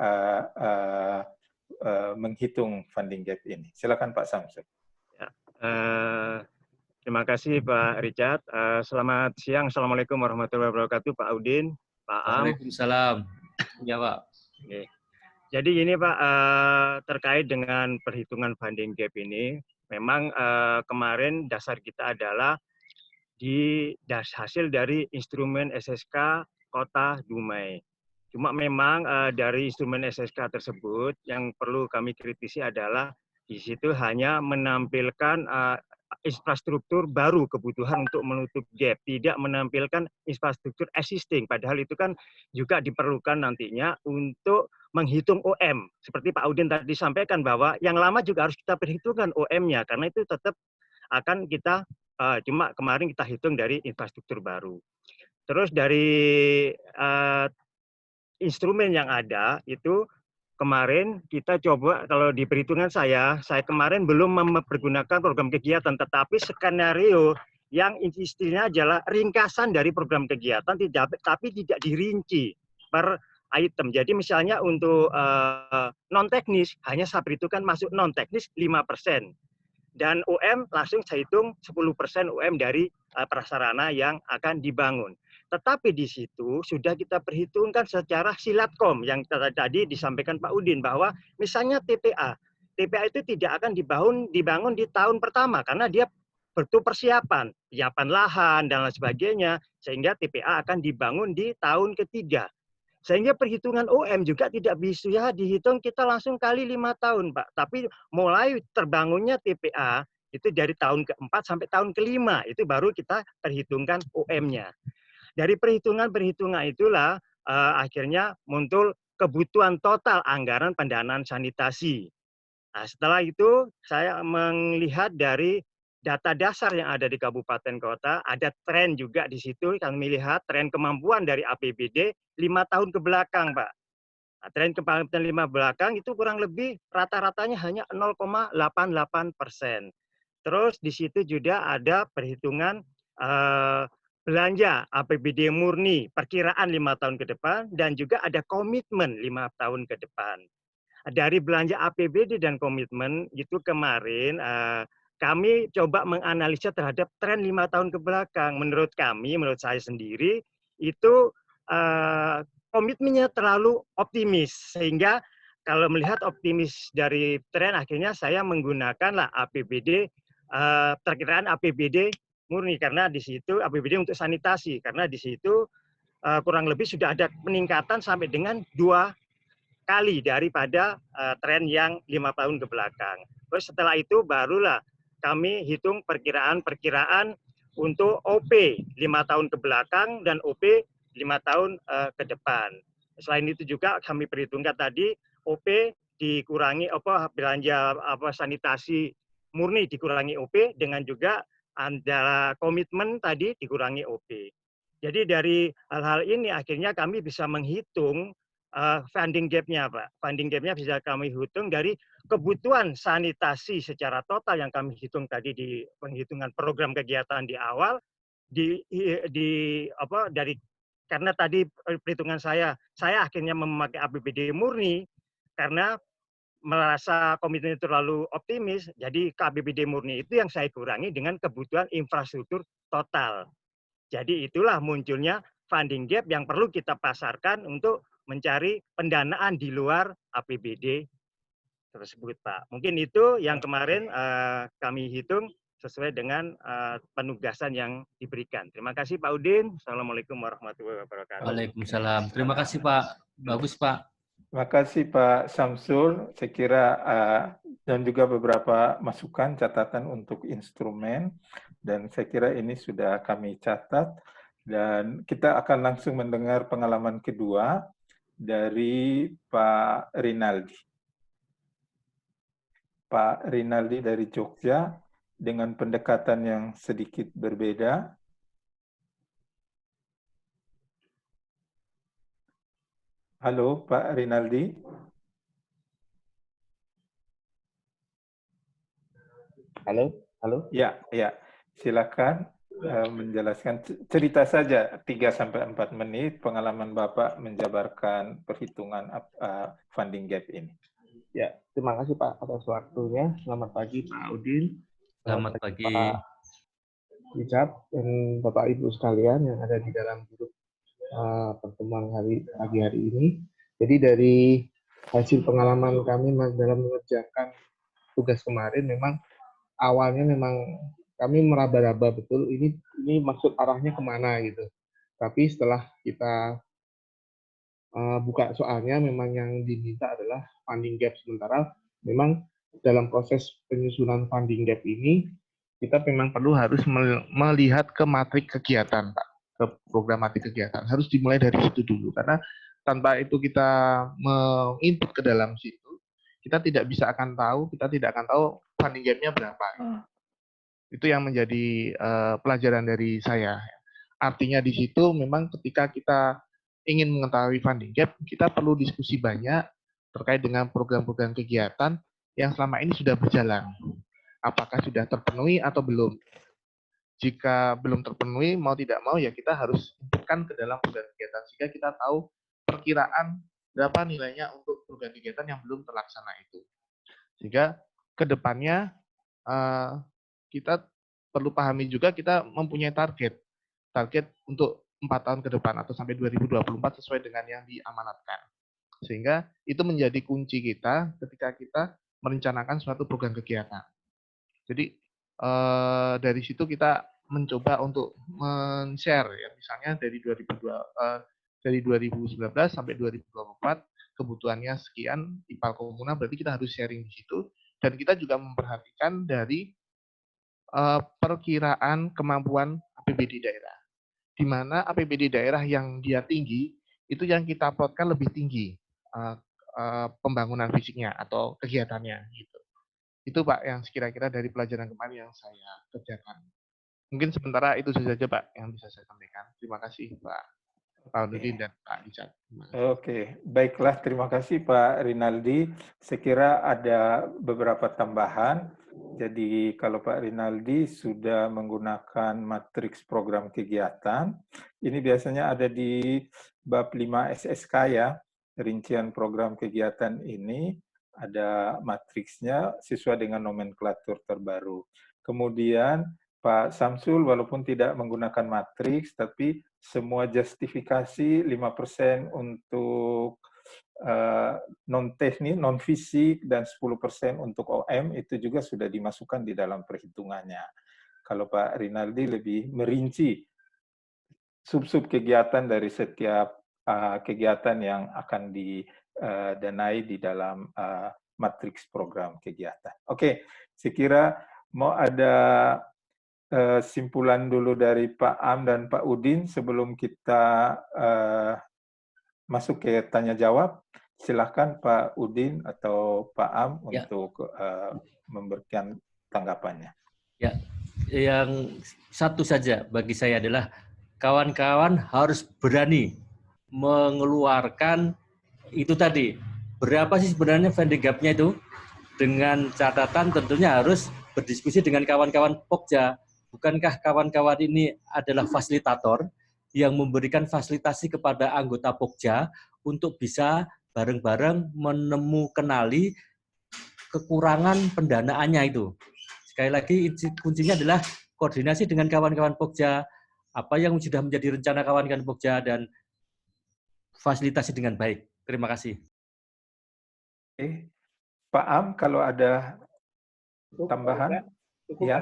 A: menghitung funding gap ini. Silakan Pak Samsul.
D: Ya, terima kasih Pak Richard. Selamat siang, Assalamualaikum warahmatullahi wabarakatuh, Pak Udin, Pak Am.
B: Waalaikumsalam. Ya Pak.
D: Oke. Jadi ini Pak, terkait dengan perhitungan funding gap ini, memang kemarin dasar kita adalah hasil dari instrumen SSK Kota Dumai. Cuma memang dari instrumen SSK tersebut yang perlu kami kritisi adalah di situ hanya menampilkan infrastruktur baru kebutuhan untuk menutup gap, tidak menampilkan infrastruktur existing. Padahal itu kan juga diperlukan nantinya untuk menghitung OM. Seperti Pak Udin tadi sampaikan bahwa yang lama juga harus kita perhitungkan OM-nya, karena itu tetap akan kita, cuma kemarin kita hitung dari infrastruktur baru. Terus dari instrumen yang ada itu kemarin kita coba, kalau di perhitungan saya kemarin belum mempergunakan program kegiatan, tetapi skenario yang istilahnya adalah ringkasan dari program kegiatan, tapi tidak dirinci. per item. Jadi misalnya untuk non teknis hanya saya perhitungkan masuk non teknis 5%. Dan UM langsung saya hitung 10% UM dari prasarana yang akan dibangun. Tetapi di situ sudah kita perhitungkan secara silatkom yang tadi disampaikan Pak Udin bahwa misalnya TPA itu tidak akan dibangun di tahun pertama karena dia butuh persiapan lahan dan lain sebagainya, sehingga TPA akan dibangun di tahun ketiga. Sehingga perhitungan OM juga tidak bisa dihitung kita langsung kali 5 tahun, Pak. Tapi mulai terbangunnya TPA itu dari tahun keempat sampai tahun kelima, itu baru kita perhitungkan OM-nya. Dari perhitungan-perhitungan itulah akhirnya muncul kebutuhan total anggaran pendanaan sanitasi. Nah, setelah itu saya melihat dari data dasar yang ada di kabupaten kota, ada tren juga di situ, kami lihat tren kemampuan dari APBD 5 tahun ke belakang, Pak. Nah, tren kemampuan 5 belakang itu kurang lebih rata-ratanya hanya 0,88%. Terus di situ juga ada perhitungan belanja APBD murni, perkiraan 5 tahun ke depan, dan juga ada komitmen 5 tahun ke depan. Dari belanja APBD dan komitmen itu kemarin kami coba menganalisa terhadap tren 5 tahun ke belakang. Menurut kami, menurut saya sendiri, itu komitmennya terlalu optimis. Sehingga kalau melihat optimis dari tren, akhirnya saya menggunakanlah APBD, perkiraan APBD murni. Karena di situ APBD untuk sanitasi. Karena di situ kurang lebih sudah ada peningkatan sampai dengan 2 kali daripada tren yang 5 tahun ke belakang. Terus setelah itu barulah kami hitung perkiraan untuk OP 5 tahun ke belakang dan OP 5 tahun ke depan. Selain itu juga kami perhitungkan tadi OP dikurangi belanja sanitasi murni dikurangi OP dengan juga antara komitmen tadi dikurangi OP. Jadi dari hal-hal ini akhirnya kami bisa menghitung funding gap-nya, Pak. Funding gap-nya bisa kami hitung dari kebutuhan sanitasi secara total yang kami hitung tadi di penghitungan program kegiatan di awal, dari karena tadi perhitungan saya akhirnya memakai APBD murni karena merasa komitmen terlalu optimis, jadi APBD murni itu yang saya kurangi dengan kebutuhan infrastruktur total. Jadi itulah munculnya funding gap yang perlu kita pasarkan untuk mencari pendanaan di luar APBD tersebut, Pak. Mungkin itu yang kemarin kami hitung sesuai dengan penugasan yang diberikan. Terima kasih Pak Udin. Assalamualaikum warahmatullahi wabarakatuh.
B: Waalaikumsalam. Terima kasih Pak. Bagus Pak.
A: Terima kasih Pak Samsul. Saya kira dan juga beberapa masukan catatan untuk instrumen, dan saya kira ini sudah kami catat, dan kita akan langsung mendengar pengalaman kedua dari Pak Rinaldi. Pak Rinaldi dari Jogja dengan pendekatan yang sedikit berbeda. Halo Pak Rinaldi.
E: Halo.
A: Ya, silakan menjelaskan, cerita saja 3-4 menit pengalaman Bapak menjabarkan perhitungan funding gap ini.
E: Ya, terima kasih Pak atas waktunya. Selamat pagi Pak Udin.
B: Selamat pagi
E: Pak Richard dan Bapak Ibu sekalian yang ada di dalam grup pertemuan pagi hari ini. Jadi dari hasil pengalaman kami dalam mengerjakan tugas kemarin, memang awalnya memang kami meraba-raba betul ini maksud arahnya kemana gitu. Tapi setelah kita buka soalnya, memang yang diminta adalah funding gap. Sementara memang dalam proses penyusunan funding gap ini kita memang perlu harus melihat ke matrik kegiatan, Pak, ke programatik kegiatan. Harus dimulai dari situ dulu, karena tanpa itu kita menginput ke dalam situ, kita tidak akan tahu funding gap-nya berapa. Itu yang menjadi pelajaran dari saya. Artinya di situ memang ketika kita ingin mengetahui funding gap, kita perlu diskusi banyak terkait dengan program-program kegiatan yang selama ini sudah berjalan. Apakah sudah terpenuhi atau belum? Jika belum terpenuhi, mau tidak mau ya kita harus inputkan ke dalam program kegiatan sehingga kita tahu perkiraan berapa nilainya untuk program kegiatan yang belum terlaksana itu. Sehingga ke depannya kita perlu pahami juga kita mempunyai target untuk 4 tahun ke depan atau sampai 2024 sesuai dengan yang diamanatkan. Sehingga itu menjadi kunci kita ketika kita merencanakan suatu program kegiatan. Jadi dari situ kita mencoba untuk men-share ya, misalnya dari 2019 sampai 2024 kebutuhannya sekian IPAL Komuna, berarti kita harus sharing di situ, dan kita juga memperhatikan dari perkiraan kemampuan APBD daerah, di mana APBD daerah yang dia tinggi itu yang kita plotkan lebih tinggi pembangunan fisiknya atau kegiatannya gitu. Itu Pak yang kira-kira dari pelajaran kemarin yang saya kerjakan. Mungkin sementara itu saja Pak yang bisa saya sampaikan. Terima kasih Pak Nurdin dan Pak Richard.
A: Oke, baiklah, terima kasih Pak Rinaldi. Saya kira ada beberapa tambahan. Jadi kalau Pak Rinaldi sudah menggunakan matriks program kegiatan, ini biasanya ada di bab 5 SSK ya, rincian program kegiatan ini ada matriksnya sesuai dengan nomenklatur terbaru. Kemudian Pak Samsul walaupun tidak menggunakan matriks, tapi semua justifikasi 5% untuk non-teknik, non-fisik, dan 10% untuk OM, itu juga sudah dimasukkan di dalam perhitungannya. Kalau Pak Rinaldi lebih merinci sub-sub kegiatan dari setiap kegiatan yang akan didanai di dalam matriks program kegiatan. Oke, saya kira mau ada simpulan dulu dari Pak Am dan Pak Udin sebelum kita masuk ke tanya jawab. Silahkan Pak Udin atau Pak Am untuk memberikan tanggapannya.
B: Ya, yang satu saja bagi saya adalah kawan-kawan harus berani mengeluarkan itu tadi. Berapa sih sebenarnya funding gap-nya itu? Dengan catatan tentunya harus berdiskusi dengan kawan-kawan Pokja. Bukankah kawan-kawan ini adalah fasilitator yang memberikan fasilitasi kepada anggota Pokja untuk bisa bareng-bareng kenali kekurangan pendanaannya itu. Sekali lagi kuncinya adalah koordinasi dengan kawan-kawan Pokja, apa yang sudah menjadi rencana kawan-kawan Pokja, dan fasilitasi dengan baik. Terima kasih.
A: Pak Am, kalau ada tambahan?
C: Cukup,
A: ya?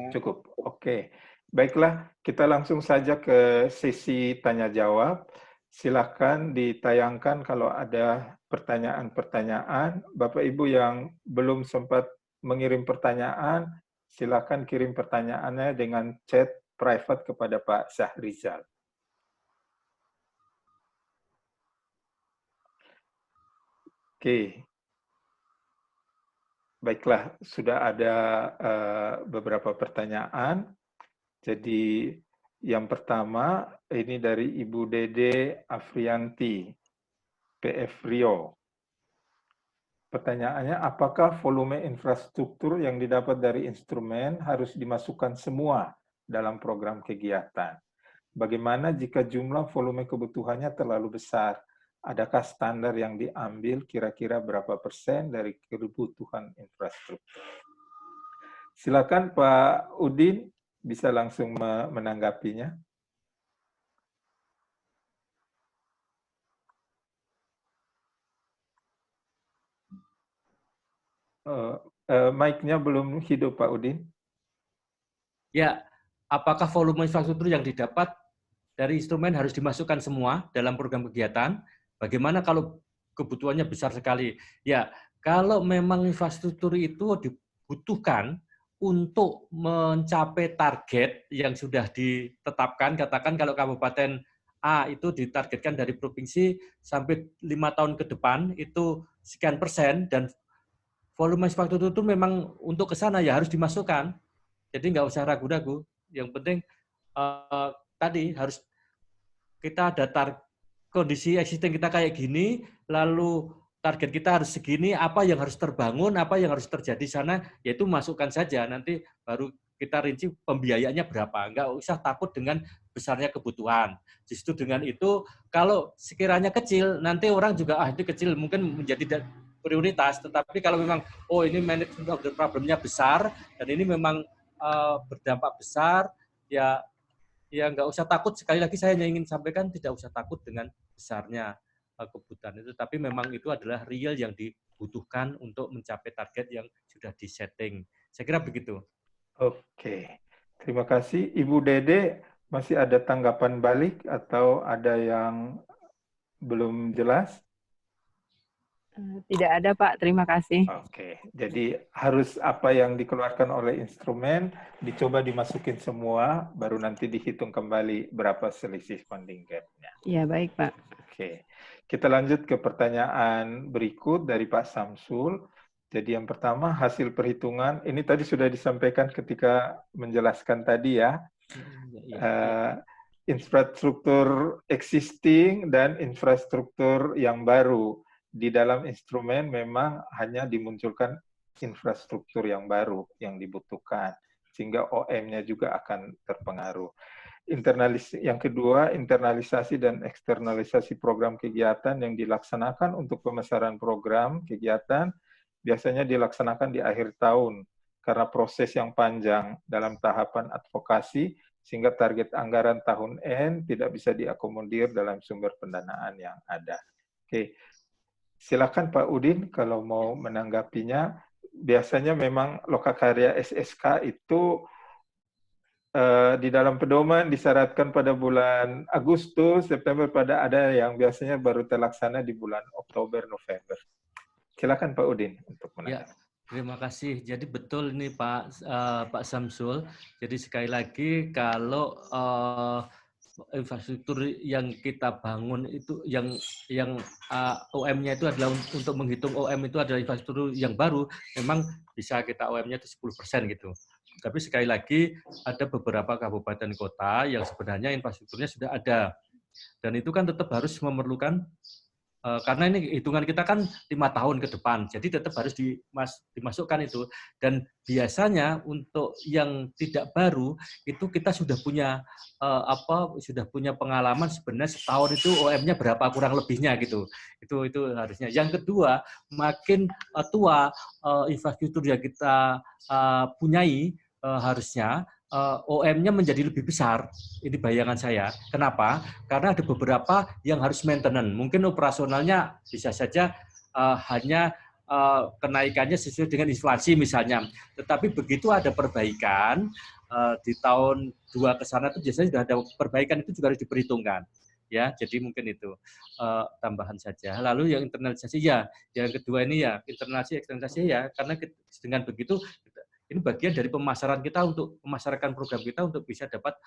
A: Cukup. Oke. Baiklah, kita langsung saja ke sesi tanya-jawab. Silakan ditayangkan kalau ada pertanyaan-pertanyaan. Bapak Ibu yang belum sempat mengirim pertanyaan, silakan kirim pertanyaannya dengan chat private kepada Pak Syahrizal. Oke. Baiklah, sudah ada beberapa pertanyaan. Jadi yang pertama ini dari Ibu Dede Afrianti, PF Rio. Pertanyaannya, apakah volume infrastruktur yang didapat dari instrumen harus dimasukkan semua dalam program kegiatan? Bagaimana jika jumlah volume kebutuhannya terlalu besar? Adakah standar yang diambil kira-kira berapa persen dari kebutuhan infrastruktur? Silakan Pak Udin bisa langsung menanggapinya. Mic-nya belum hidup Pak Udin.
B: Ya, apakah volume infrastruktur yang didapat dari instrumen harus dimasukkan semua dalam program kegiatan? Bagaimana kalau kebutuhannya besar sekali? Ya, kalau memang infrastruktur itu dibutuhkan untuk mencapai target yang sudah ditetapkan, katakan kalau Kabupaten A itu ditargetkan dari provinsi sampai 5 tahun ke depan itu sekian persen, dan volume infrastruktur itu memang untuk ke sana ya harus dimasukkan. Jadi nggak usah ragu-ragu. Yang penting tadi harus kita ada kondisi existing kita kayak gini, lalu target kita harus segini, apa yang harus terbangun, apa yang harus terjadi sana, yaitu masukkan saja. Nanti baru kita rinci pembiayaannya berapa. Nggak usah takut dengan besarnya kebutuhan. Justru dengan itu, kalau sekiranya kecil, nanti orang juga, itu kecil, mungkin menjadi prioritas. Tetapi kalau memang, ini management of the problem-nya besar, dan ini memang berdampak besar, ya nggak usah takut. Sekali lagi saya hanya ingin sampaikan, tidak usah takut dengan besarnya kebutuhan itu, tapi memang itu adalah real yang dibutuhkan untuk mencapai target yang sudah disetting. Saya kira begitu.
A: Oke, terima kasih. Ibu Dede, masih ada tanggapan balik atau ada yang belum jelas?
F: Tidak ada, Pak. Terima kasih.
A: Oke, jadi harus apa yang dikeluarkan oleh instrumen dicoba dimasukin semua, baru nanti dihitung kembali berapa selisih funding gap-nya.
F: Ya, baik, Pak.
A: Oke, kita lanjut ke pertanyaan berikut dari Pak Samsul. Jadi yang pertama, hasil perhitungan, ini tadi sudah disampaikan ketika menjelaskan tadi ya, infrastruktur existing dan infrastruktur yang baru. Di dalam instrumen memang hanya dimunculkan infrastruktur yang baru yang dibutuhkan, sehingga OM-nya juga akan terpengaruh. Yang kedua, internalisasi dan eksternalisasi program kegiatan yang dilaksanakan untuk pemasaran program kegiatan biasanya dilaksanakan di akhir tahun karena proses yang panjang dalam tahapan advokasi sehingga target anggaran tahun N tidak bisa diakomodir dalam sumber pendanaan yang ada. Oke. Silakan Pak Udin kalau mau menanggapinya. Biasanya memang lokakarya SSK itu di dalam pedoman disyaratkan pada bulan Agustus, September, pada ada yang biasanya baru terlaksana di bulan Oktober, November. Silakan Pak Udin untuk menanggapi.
B: Ya, terima kasih. Jadi betul ini Pak Samsul. Jadi sekali lagi kalau infrastruktur yang kita bangun itu yang OM-nya itu adalah untuk menghitung OM itu adalah infrastruktur yang baru, memang bisa kita OM-nya itu 10% gitu. Tapi sekali lagi ada beberapa kabupaten kota yang sebenarnya infrastrukturnya sudah ada, dan itu kan tetap harus memerlukan karena ini hitungan kita kan 5 tahun ke depan, jadi tetap harus dimasukkan itu. Dan biasanya untuk yang tidak baru itu kita sudah punya pengalaman sebenarnya setahun itu OM-nya berapa kurang lebihnya gitu. Itu harusnya. Yang kedua, makin tua infrastruktur yang kita punyai harusnya OM-nya menjadi lebih besar. Ini bayangan saya. Kenapa? Karena ada beberapa yang harus maintenance. Mungkin operasionalnya bisa saja hanya kenaikannya sesuai dengan inflasi misalnya. Tetapi begitu ada perbaikan, di tahun 2 ke sana itu biasanya sudah ada perbaikan, itu juga harus diperhitungkan. Ya, jadi mungkin itu tambahan saja. Lalu yang internalisasi ya, yang kedua ini ya internalisasi eksternalisasi ya, karena dengan begitu ini bagian dari pemasaran kita untuk memasarkan program kita untuk bisa dapat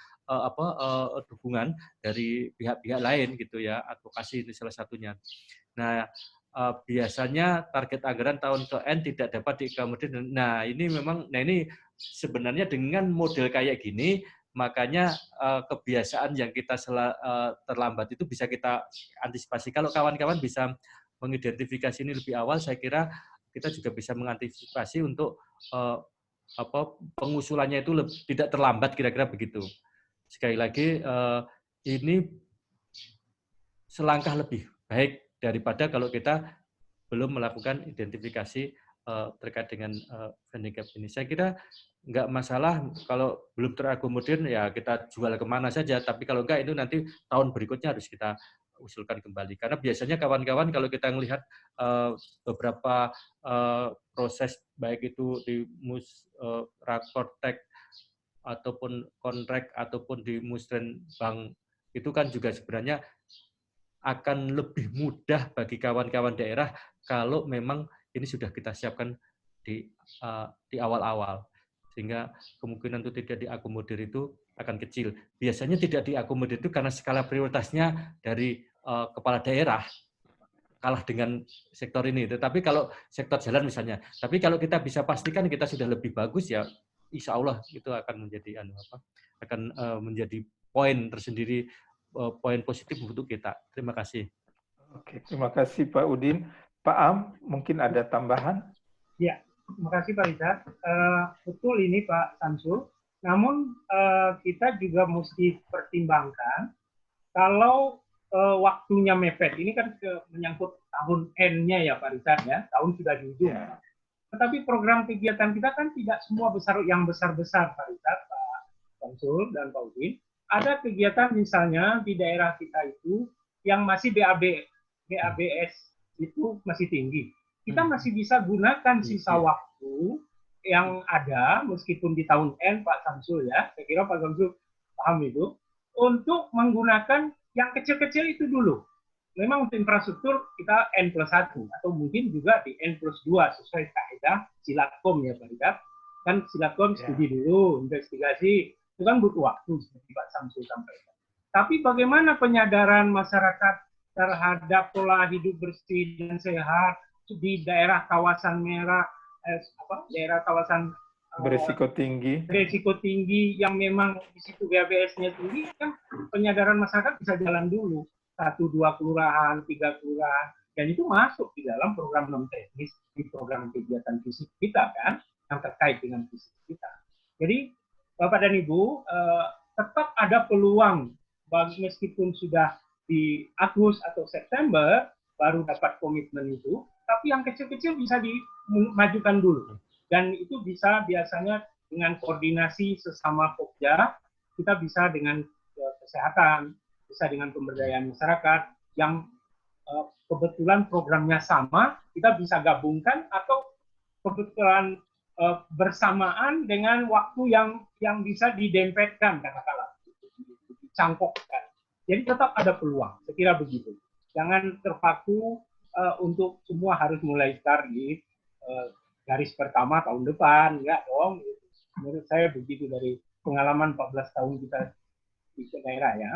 B: dukungan dari pihak-pihak lain gitu ya, advokasi ini salah satunya. Nah, biasanya target anggaran tahun ke N tidak dapat diakomodir. Nah, ini sebenarnya dengan model kayak gini, makanya kebiasaan yang kita terlambat itu bisa kita antisipasi. Kalau kawan-kawan bisa mengidentifikasi ini lebih awal, saya kira kita juga bisa mengantisipasi untuk pengusulannya itu tidak terlambat, kira-kira begitu. Sekali lagi, ini selangkah lebih baik daripada kalau kita belum melakukan identifikasi terkait dengan funding gap ini. Saya kira nggak masalah kalau belum terakomodir, ya kita jual kemana saja, tapi kalau enggak itu nanti tahun berikutnya harus kita usulkan kembali. Karena biasanya kawan-kawan kalau kita melihat beberapa proses baik itu di Rakortek ataupun kontrak ataupun di Musren Bank, itu kan juga sebenarnya akan lebih mudah bagi kawan-kawan daerah kalau memang ini sudah kita siapkan di awal-awal, sehingga kemungkinan itu tidak diakomodir itu akan kecil. Biasanya tidak diakomodir itu karena skala prioritasnya dari kepala daerah kalah dengan sektor ini. Tetapi kalau sektor jalan misalnya, tapi kalau kita bisa pastikan kita sudah lebih bagus, ya insya Allah itu akan menjadi menjadi poin tersendiri, poin positif untuk kita. Terima kasih.
A: Oke, terima kasih Pak Udin. Pak Am, mungkin ada tambahan?
C: Ya, terima kasih Pak Rizal. Betul ini Pak Samsul. Namun kita juga mesti pertimbangkan kalau waktunya mepet. Ini kan menyangkut tahun N-nya ya Pak Richard ya, tahun sudah di ujung. Yeah. Tetapi program kegiatan kita kan tidak semua yang besar-besar Pak Richard, Pak Samsul dan Pak Udin. Ada kegiatan misalnya di daerah kita itu yang masih BABS itu masih tinggi. Kita masih bisa gunakan sisa waktu yang ada meskipun di tahun N Pak Samsul ya, saya kira Pak Samsul paham itu, untuk menggunakan yang kecil-kecil itu dulu. Memang untuk infrastruktur kita N+1 atau mungkin juga di N+2 sesuai kaidah Silatkom ya Pak Richard. Kan Silatkom studi dulu, investigasi, itu kan butuh waktu seperti Pak Samsul sampaikan. Tapi bagaimana penyadaran masyarakat terhadap pola hidup bersih dan sehat di daerah kawasan merah, daerah kawasan
A: berisiko tinggi
C: yang memang di situ GBS-nya tinggi, kan penyadaran masyarakat bisa jalan dulu 1, 2 kelurahan, 3 kelurahan, dan itu masuk di dalam program non teknis di program kegiatan fisik kita kan yang terkait dengan fisik kita. Jadi Bapak dan Ibu, tetap ada peluang meskipun sudah di Agustus atau September baru dapat komitmen itu, tapi yang kecil-kecil bisa dimajukan dulu. Dan itu bisa biasanya dengan koordinasi sesama Pokja, kita bisa dengan kesehatan, bisa dengan pemberdayaan masyarakat, yang kebetulan programnya sama, kita bisa gabungkan, atau kebetulan bersamaan dengan waktu yang bisa didempetkan, katakanlah, dicangkokkan. Jadi tetap ada peluang, saya kira begitu. Jangan terpaku untuk semua harus mulai start di garis pertama tahun depan, enggak dong. Menurut saya begitu dari pengalaman 14 tahun kita di daerah ya.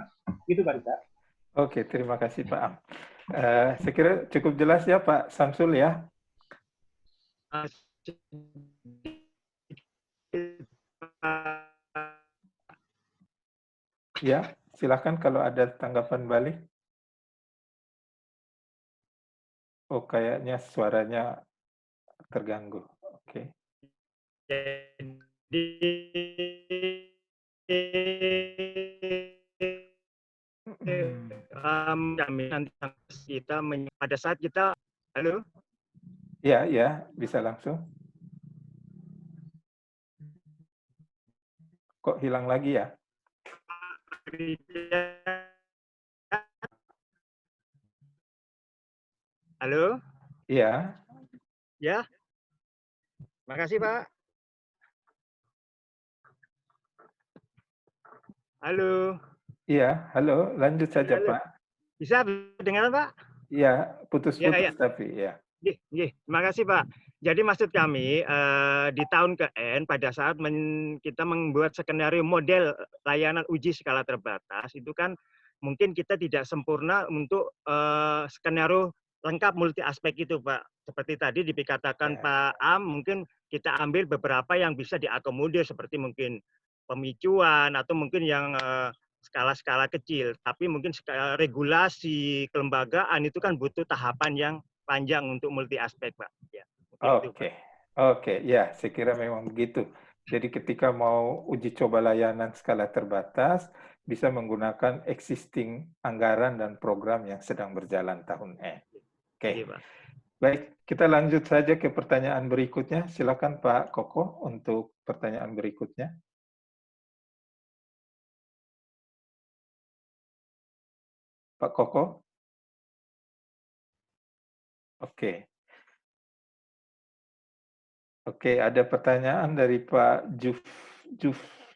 C: Gitu Pak Richard.
A: Oke, terima kasih Pak Am. Saya kira cukup jelas ya Pak Samsul ya. Ya, silakan kalau ada tanggapan balik. Oh, kayaknya suaranya terganggu. Oke.
D: Kami nanti kita pada saat kita, halo?
A: Ya, ya, bisa langsung. Kok hilang lagi ya?
D: Halo?
A: Iya.
D: Ya. Makasih, Pak. Halo.
A: Iya, halo. Lanjut saja,
D: halo.
A: Pak.
D: Bisa dengar, Pak?
A: Iya, putus-putus ya. Tapi ya.
D: Terima kasih, Pak. Jadi maksud kami di tahun ke-N pada saat kita membuat skenario model layanan uji skala terbatas itu kan mungkin kita tidak sempurna untuk skenario lengkap multi aspek itu, Pak. Seperti tadi dikatakan Pak Am, mungkin kita ambil beberapa yang bisa diakomodir seperti mungkin pemicuan atau mungkin yang skala-skala kecil. Tapi mungkin regulasi kelembagaan itu kan butuh tahapan yang panjang untuk multi aspek, Pak. Ya,
A: Oke, ya, saya kira memang begitu. Jadi ketika mau uji coba layanan skala terbatas, bisa menggunakan existing anggaran dan program yang sedang berjalan tahun N. Oke. Baik, kita lanjut saja ke pertanyaan berikutnya. Silakan Pak Koko untuk pertanyaan berikutnya. Pak Koko? Oke. Oke, ada pertanyaan dari Pak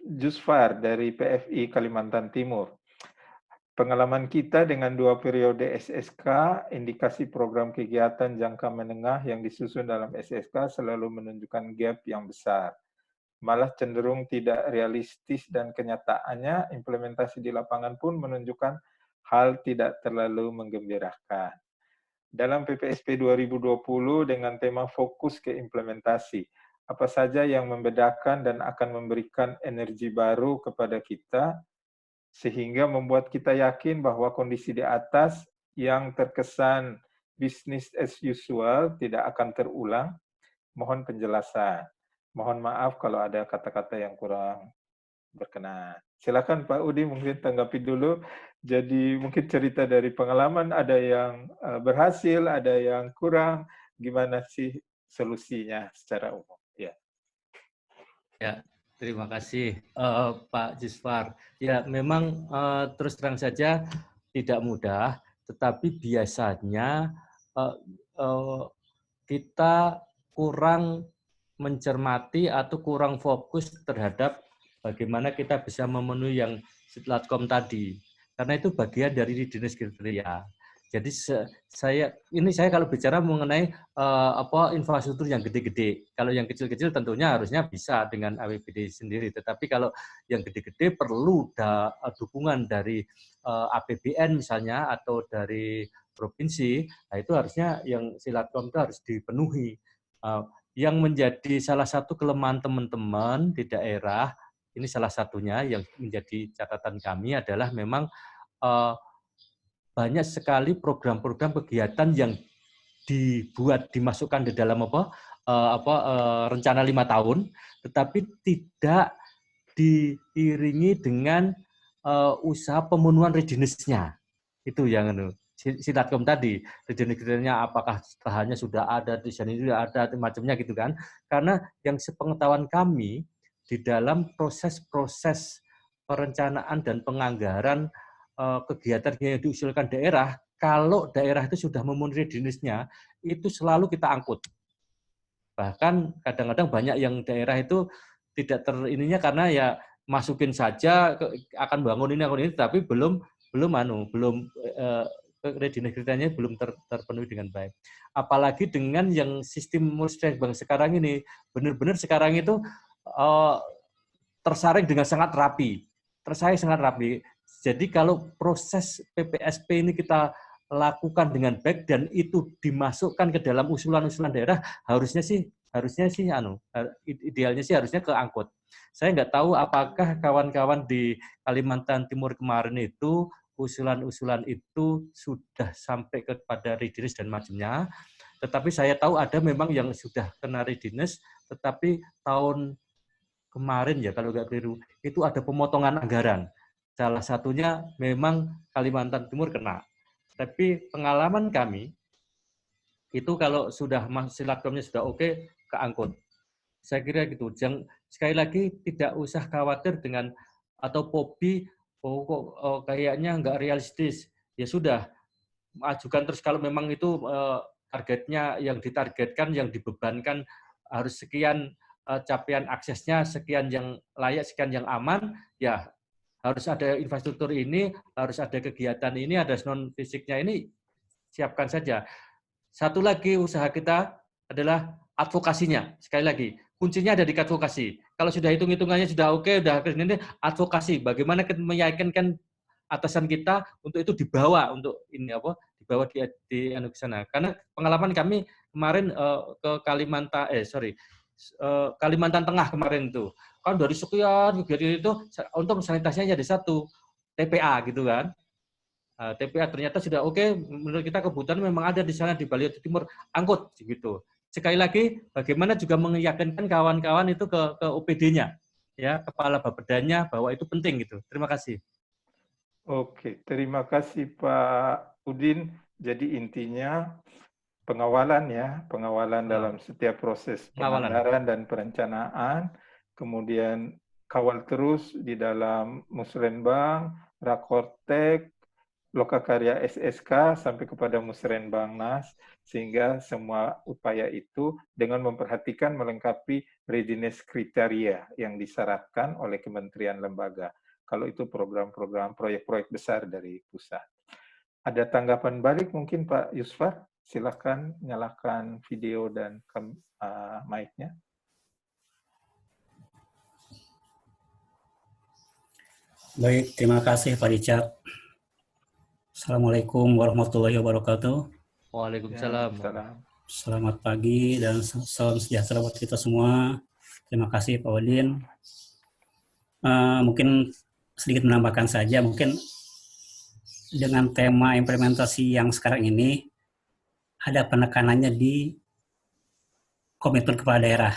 A: Jusfar dari PFI Kalimantan Timur. Pengalaman kita dengan 2 periode SSK, indikasi program kegiatan jangka menengah yang disusun dalam SSK selalu menunjukkan gap yang besar. Malah cenderung tidak realistis dan kenyataannya implementasi di lapangan pun menunjukkan hal tidak terlalu menggembirakan. Dalam PPSP 2020 dengan tema fokus ke implementasi, apa saja yang membedakan dan akan memberikan energi baru kepada kita, sehingga membuat kita yakin bahwa kondisi di atas yang terkesan business as usual tidak akan terulang. Mohon penjelasan. Mohon maaf kalau ada kata-kata yang kurang berkenan. Silakan Pak Udi mungkin tanggapi dulu. Jadi mungkin cerita dari pengalaman, ada yang berhasil, ada yang kurang. Gimana sih solusinya secara umum? Ya.
B: Ya, terima kasih Pak Jusfar. Ya, memang terus terang saja tidak mudah, tetapi biasanya kita kurang mencermati atau kurang fokus terhadap bagaimana kita bisa memenuhi yang Sitlatkom tadi. Karena itu bagian dari readiness kriteria. Jadi saya kalau bicara mengenai infrastruktur yang gede-gede. Kalau yang kecil-kecil tentunya harusnya bisa dengan APBD sendiri. Tetapi kalau yang gede-gede perlu dukungan dari APBN misalnya atau dari provinsi. Nah itu harusnya yang Sitlatkom itu harus dipenuhi. Yang menjadi salah satu kelemahan teman-teman di daerah, ini salah satunya yang menjadi catatan kami adalah memang banyak sekali program-program kegiatan yang dimasukkan di dalam rencana 5 tahun, tetapi tidak diiringi dengan usaha pemenuhan readiness-nya. Itu yang Sitlatkom tadi, readiness-nya apakah bahannya sudah ada, desainnya sudah ada, macamnya gitu kan. Karena yang sepengetahuan kami di dalam proses-proses perencanaan dan penganggaran kegiatan yang diusulkan daerah, kalau daerah itu sudah memenuhi readiness-nya, itu selalu kita angkut. Bahkan kadang-kadang banyak yang daerah itu tidak terininya karena ya masukin saja akan bangun ini, tapi belum readiness kriterianya belum terpenuhi dengan baik. Apalagi dengan yang sistem Musrembang sekarang ini, benar-benar sekarang itu tersaring dengan sangat rapi. Jadi kalau proses PPSP ini kita lakukan dengan baik dan itu dimasukkan ke dalam usulan-usulan daerah, idealnya sih harusnya keangkut. Saya nggak tahu apakah kawan-kawan di Kalimantan Timur kemarin itu usulan-usulan itu sudah sampai kepada readiness dan macamnya. Tetapi saya tahu ada memang yang sudah kena readiness, tetapi tahun kemarin ya kalau nggak keliru itu ada pemotongan anggaran. Salah satunya memang Kalimantan Timur kena. Tapi pengalaman kami itu kalau sudah Sitlatkomnya sudah oke, keangkut. Saya kira gitu. Sekali lagi tidak usah khawatir dengan atau POBI kayaknya nggak realistis. Ya sudah, ajukan terus kalau memang itu targetnya yang ditargetkan, yang dibebankan harus sekian capaian aksesnya, sekian yang layak, sekian yang aman, ya harus ada infrastruktur ini, harus ada kegiatan ini, ada non fisiknya ini, siapkan saja. Satu lagi usaha kita adalah advokasinya. Sekali lagi, kuncinya ada di advokasi. Kalau sudah hitung-hitungannya sudah oke, sudah ini advokasi. Bagaimana kita meyakinkan atasan kita untuk itu dibawa untuk ini dibawa di sana. Karena pengalaman kami kemarin ke Kalimantan Tengah kemarin itu. Kan dari sekian kegiatan itu untuk sanitasinya ada satu TPA gitu kan. TPA ternyata sudah oke, menurut kita kebutuhan memang ada di sana di Bali Timur, angkut gitu. Sekali lagi bagaimana juga meyakinkan kawan-kawan itu ke OPD-nya ya, kepala Bapedanya bahwa itu penting gitu. Terima kasih.
A: Oke, terima kasih Pak Udin. Jadi intinya pengawalan ya, pengawalan dalam setiap proses penganggaran dan perencanaan, kemudian kawal terus di dalam Musrembang, Rakortek, Lokakarya SSK sampai kepada Musrenbangnas, sehingga semua upaya itu dengan memperhatikan melengkapi readiness kriteria yang disyaratkan oleh kementerian lembaga. Kalau itu program-program proyek-proyek besar dari pusat. Ada tanggapan balik mungkin Pak Yusfar? Silakan nyalakan video dan mic-nya.
G: Baik, terima kasih Pak Richard. Assalamualaikum warahmatullahi wabarakatuh.
B: Waalaikumsalam.
G: Selamat pagi dan salam sejahtera buat kita semua. Terima kasih Pak Udin. Mungkin sedikit menambahkan saja, mungkin dengan tema implementasi yang sekarang ini ada penekanannya di komitmen kepala daerah.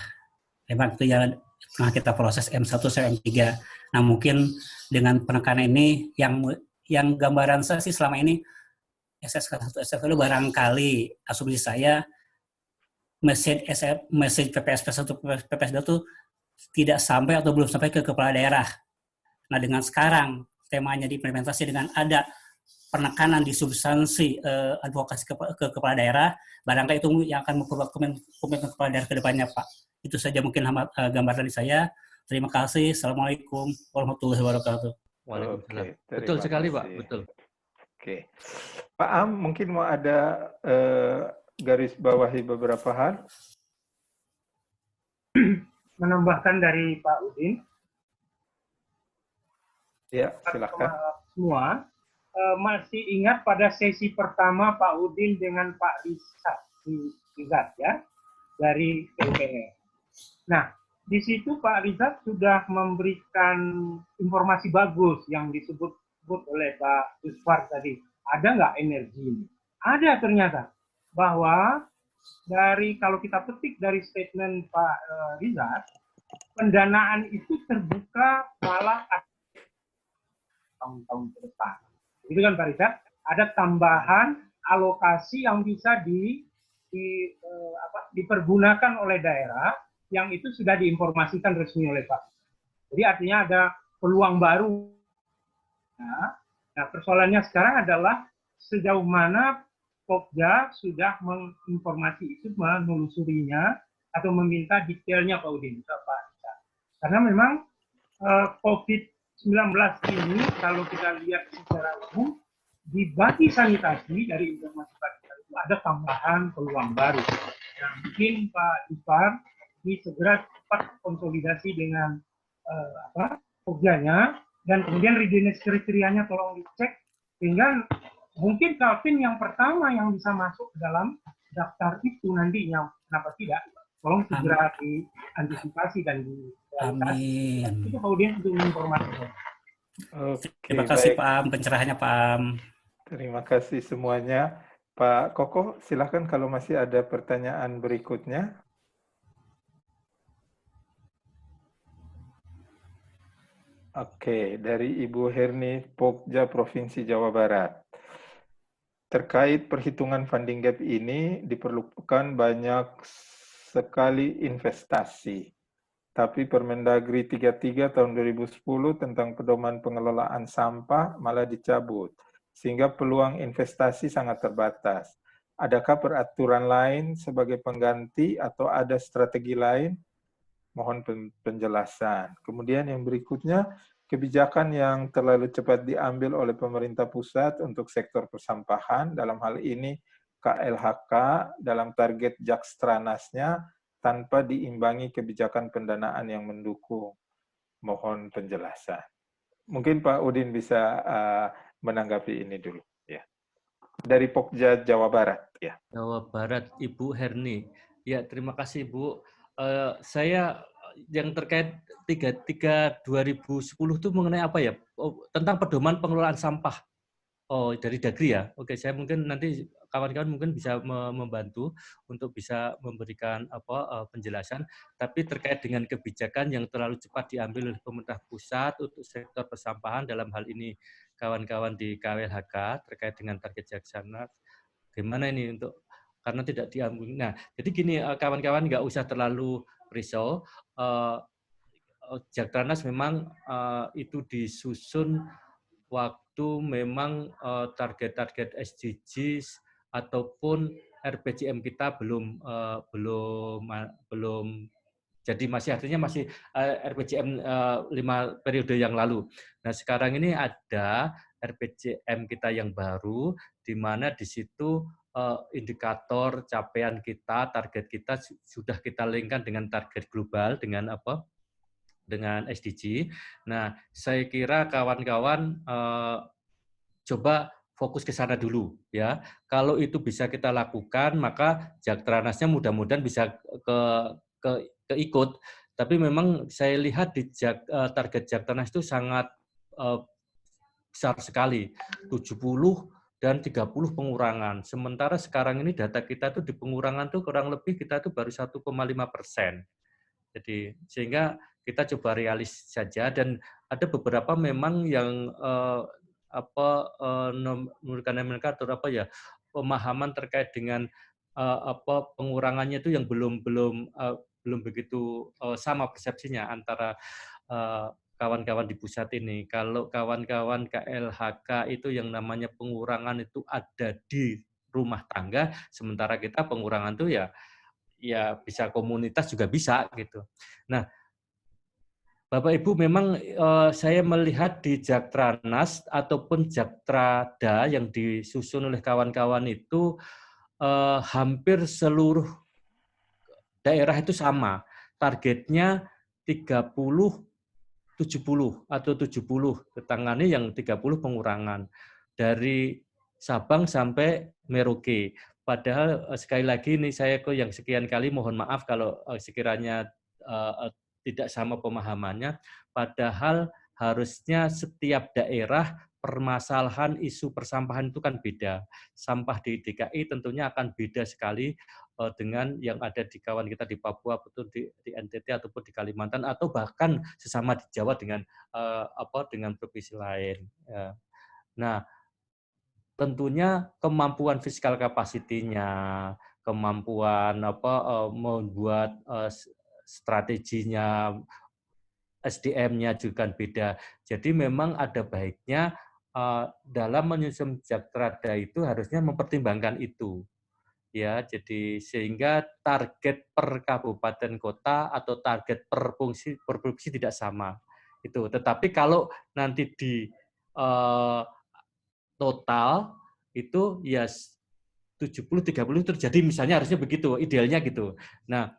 G: Memang itu tengah kita proses M1 sampai M3. Nah, mungkin dengan penekanan ini yang gambaran saya sih selama ini SSK1, SSK2 barangkali asumsi saya message PPSP1, PPS2 itu tidak sampai atau belum sampai ke kepala daerah. Nah, dengan sekarang temanya diimplementasi dengan ada penekanan di substansi advokasi ke kepala daerah, barangkali itu yang akan memperkuat komitmen kepala daerah ke depannya, Pak. Itu saja mungkin gambar dari saya. Terima kasih. Assalamualaikum warahmatullahi wabarakatuh.
B: Waalaikumsalam. Betul sekali, Pak. Betul.
A: Oke. Pak Am, mungkin mau ada garis bawahi beberapa hal?
C: Menambahkan dari Pak Udin.
A: Ya, silakan.
C: Semua masih ingat pada sesi pertama Pak Udin dengan Pak Rizat ya, dari PUPR. Nah, di situ Pak Rizat sudah memberikan informasi bagus yang disebut oleh Pak Yusfar tadi. Ada nggak energi ini? Ada ternyata. Bahwa kalau kita petik dari statement Pak Rizat, pendanaan itu terbuka malah tahun-tahun ke depan. Itu kan Pak Rizat, ada tambahan alokasi yang bisa dipergunakan oleh daerah yang itu sudah diinformasikan resmi oleh Pak. Jadi artinya ada peluang baru. Nah, persoalannya sekarang adalah sejauh mana Pokja sudah menginformasi itu, menelusurinya atau meminta detailnya Pak Udin. Karena memang COVID-19 ini kalau kita lihat secara umum di bagi sanitasi dari informasi Pak itu ada tambahan peluang baru. Nah, mungkin Pak Ipar ini segera cepat konsolidasi dengan Pogjanya dan kemudian readiness kriterianya tolong dicek sehingga mungkin Kalvin yang pertama yang bisa masuk ke dalam daftar itu nantinya, kenapa tidak? Tolong segera diantisipasi dan
G: Amin.
C: itu kemudian untuk menginformasikan.
G: Terima kasih Pak Am, pencerahannya Pak Am.
A: Terima kasih semuanya. Pak Koko, silakan kalau masih ada pertanyaan berikutnya. Oke, dari Ibu Herni, Pokja Provinsi Jawa Barat. Terkait perhitungan funding gap ini diperlukan banyak sekali investasi. Tapi Permendagri 33 tahun 2010 tentang pedoman pengelolaan sampah malah dicabut, sehingga peluang investasi sangat terbatas. Adakah peraturan lain sebagai pengganti atau ada strategi lain? Mohon penjelasan. Kemudian yang berikutnya, kebijakan yang terlalu cepat diambil oleh pemerintah pusat untuk sektor persampahan, dalam hal ini KLHK, dalam target Jakstranasnya, tanpa diimbangi kebijakan pendanaan yang mendukung. Mohon penjelasan. Mungkin Pak Udin bisa menanggapi ini dulu. Ya. Dari Pokja, Jawa Barat. Ya.
B: Jawa Barat, Ibu Herni. Ya, terima kasih, Bu. Saya yang terkait 33/2010 itu mengenai apa ya? Tentang pedoman pengelolaan sampah. Oh, dari Dagri ya. Oke, saya mungkin nanti kawan-kawan mungkin bisa membantu untuk bisa memberikan penjelasan. Tapi terkait dengan kebijakan yang terlalu cepat diambil oleh pemerintah pusat untuk sektor persampahan, dalam hal ini kawan-kawan di KWLHK terkait dengan target Jaksana, gimana ini untuk karena tidak diambil. Nah, jadi gini kawan-kawan nggak usah terlalu risau. Jaktranas memang itu disusun waktu memang target-target SDGs ataupun RPJM kita belum jadi masih artinya masih RPJM 5 periode yang lalu. Nah, sekarang ini ada RPJM kita yang baru di mana di situ indikator capaian kita, target kita sudah kita linkkan dengan target global dengan dengan SDG. Nah, saya kira kawan-kawan coba fokus ke sana dulu ya. Kalau itu bisa kita lakukan, maka Jaktranasnya mudah-mudahan bisa keikut. Tapi memang saya lihat di target Jaktranas itu sangat besar sekali, 70 dan 30 pengurangan. Sementara sekarang ini data kita tuh di pengurangan tuh kurang lebih kita tuh baru 1,5%. Jadi sehingga kita coba realis saja, dan ada beberapa memang yang menurunkan nomenklatur pemahaman terkait dengan pengurangannya itu yang belum begitu sama persepsinya antara kawan-kawan di pusat ini. Kalau kawan-kawan KLHK itu yang namanya pengurangan itu ada di rumah tangga, sementara kita pengurangan itu ya bisa komunitas juga bisa gitu. Nah, Bapak Ibu, memang saya melihat di Jaktranas ataupun Jaktrada yang disusun oleh kawan-kawan itu hampir seluruh daerah itu sama. Targetnya 30-70 atau 70, tetangani yang 30 pengurangan. Dari Sabang sampai Merauke. Padahal sekali lagi ini saya yang sekian kali mohon maaf kalau sekiranya tidak sama pemahamannya. Padahal harusnya setiap daerah permasalahan isu persampahan itu kan beda. Sampah di DKI tentunya akan beda sekali dengan yang ada di kawan kita di Papua, betul di NTT ataupun di Kalimantan, atau bahkan sesama di Jawa dengan dengan provinsi lain. Ya. Nah, tentunya kemampuan fiskal kapasitinya, kemampuan membuat strateginya, SDM-nya juga beda. Jadi memang ada baiknya dalam menyusun Jaktrada itu harusnya mempertimbangkan itu. Ya, jadi sehingga target per kabupaten kota atau target per provinsi tidak sama. Itu. Tetapi kalau nanti di total itu ya 70-30 terjadi, misalnya harusnya begitu, idealnya gitu. Nah,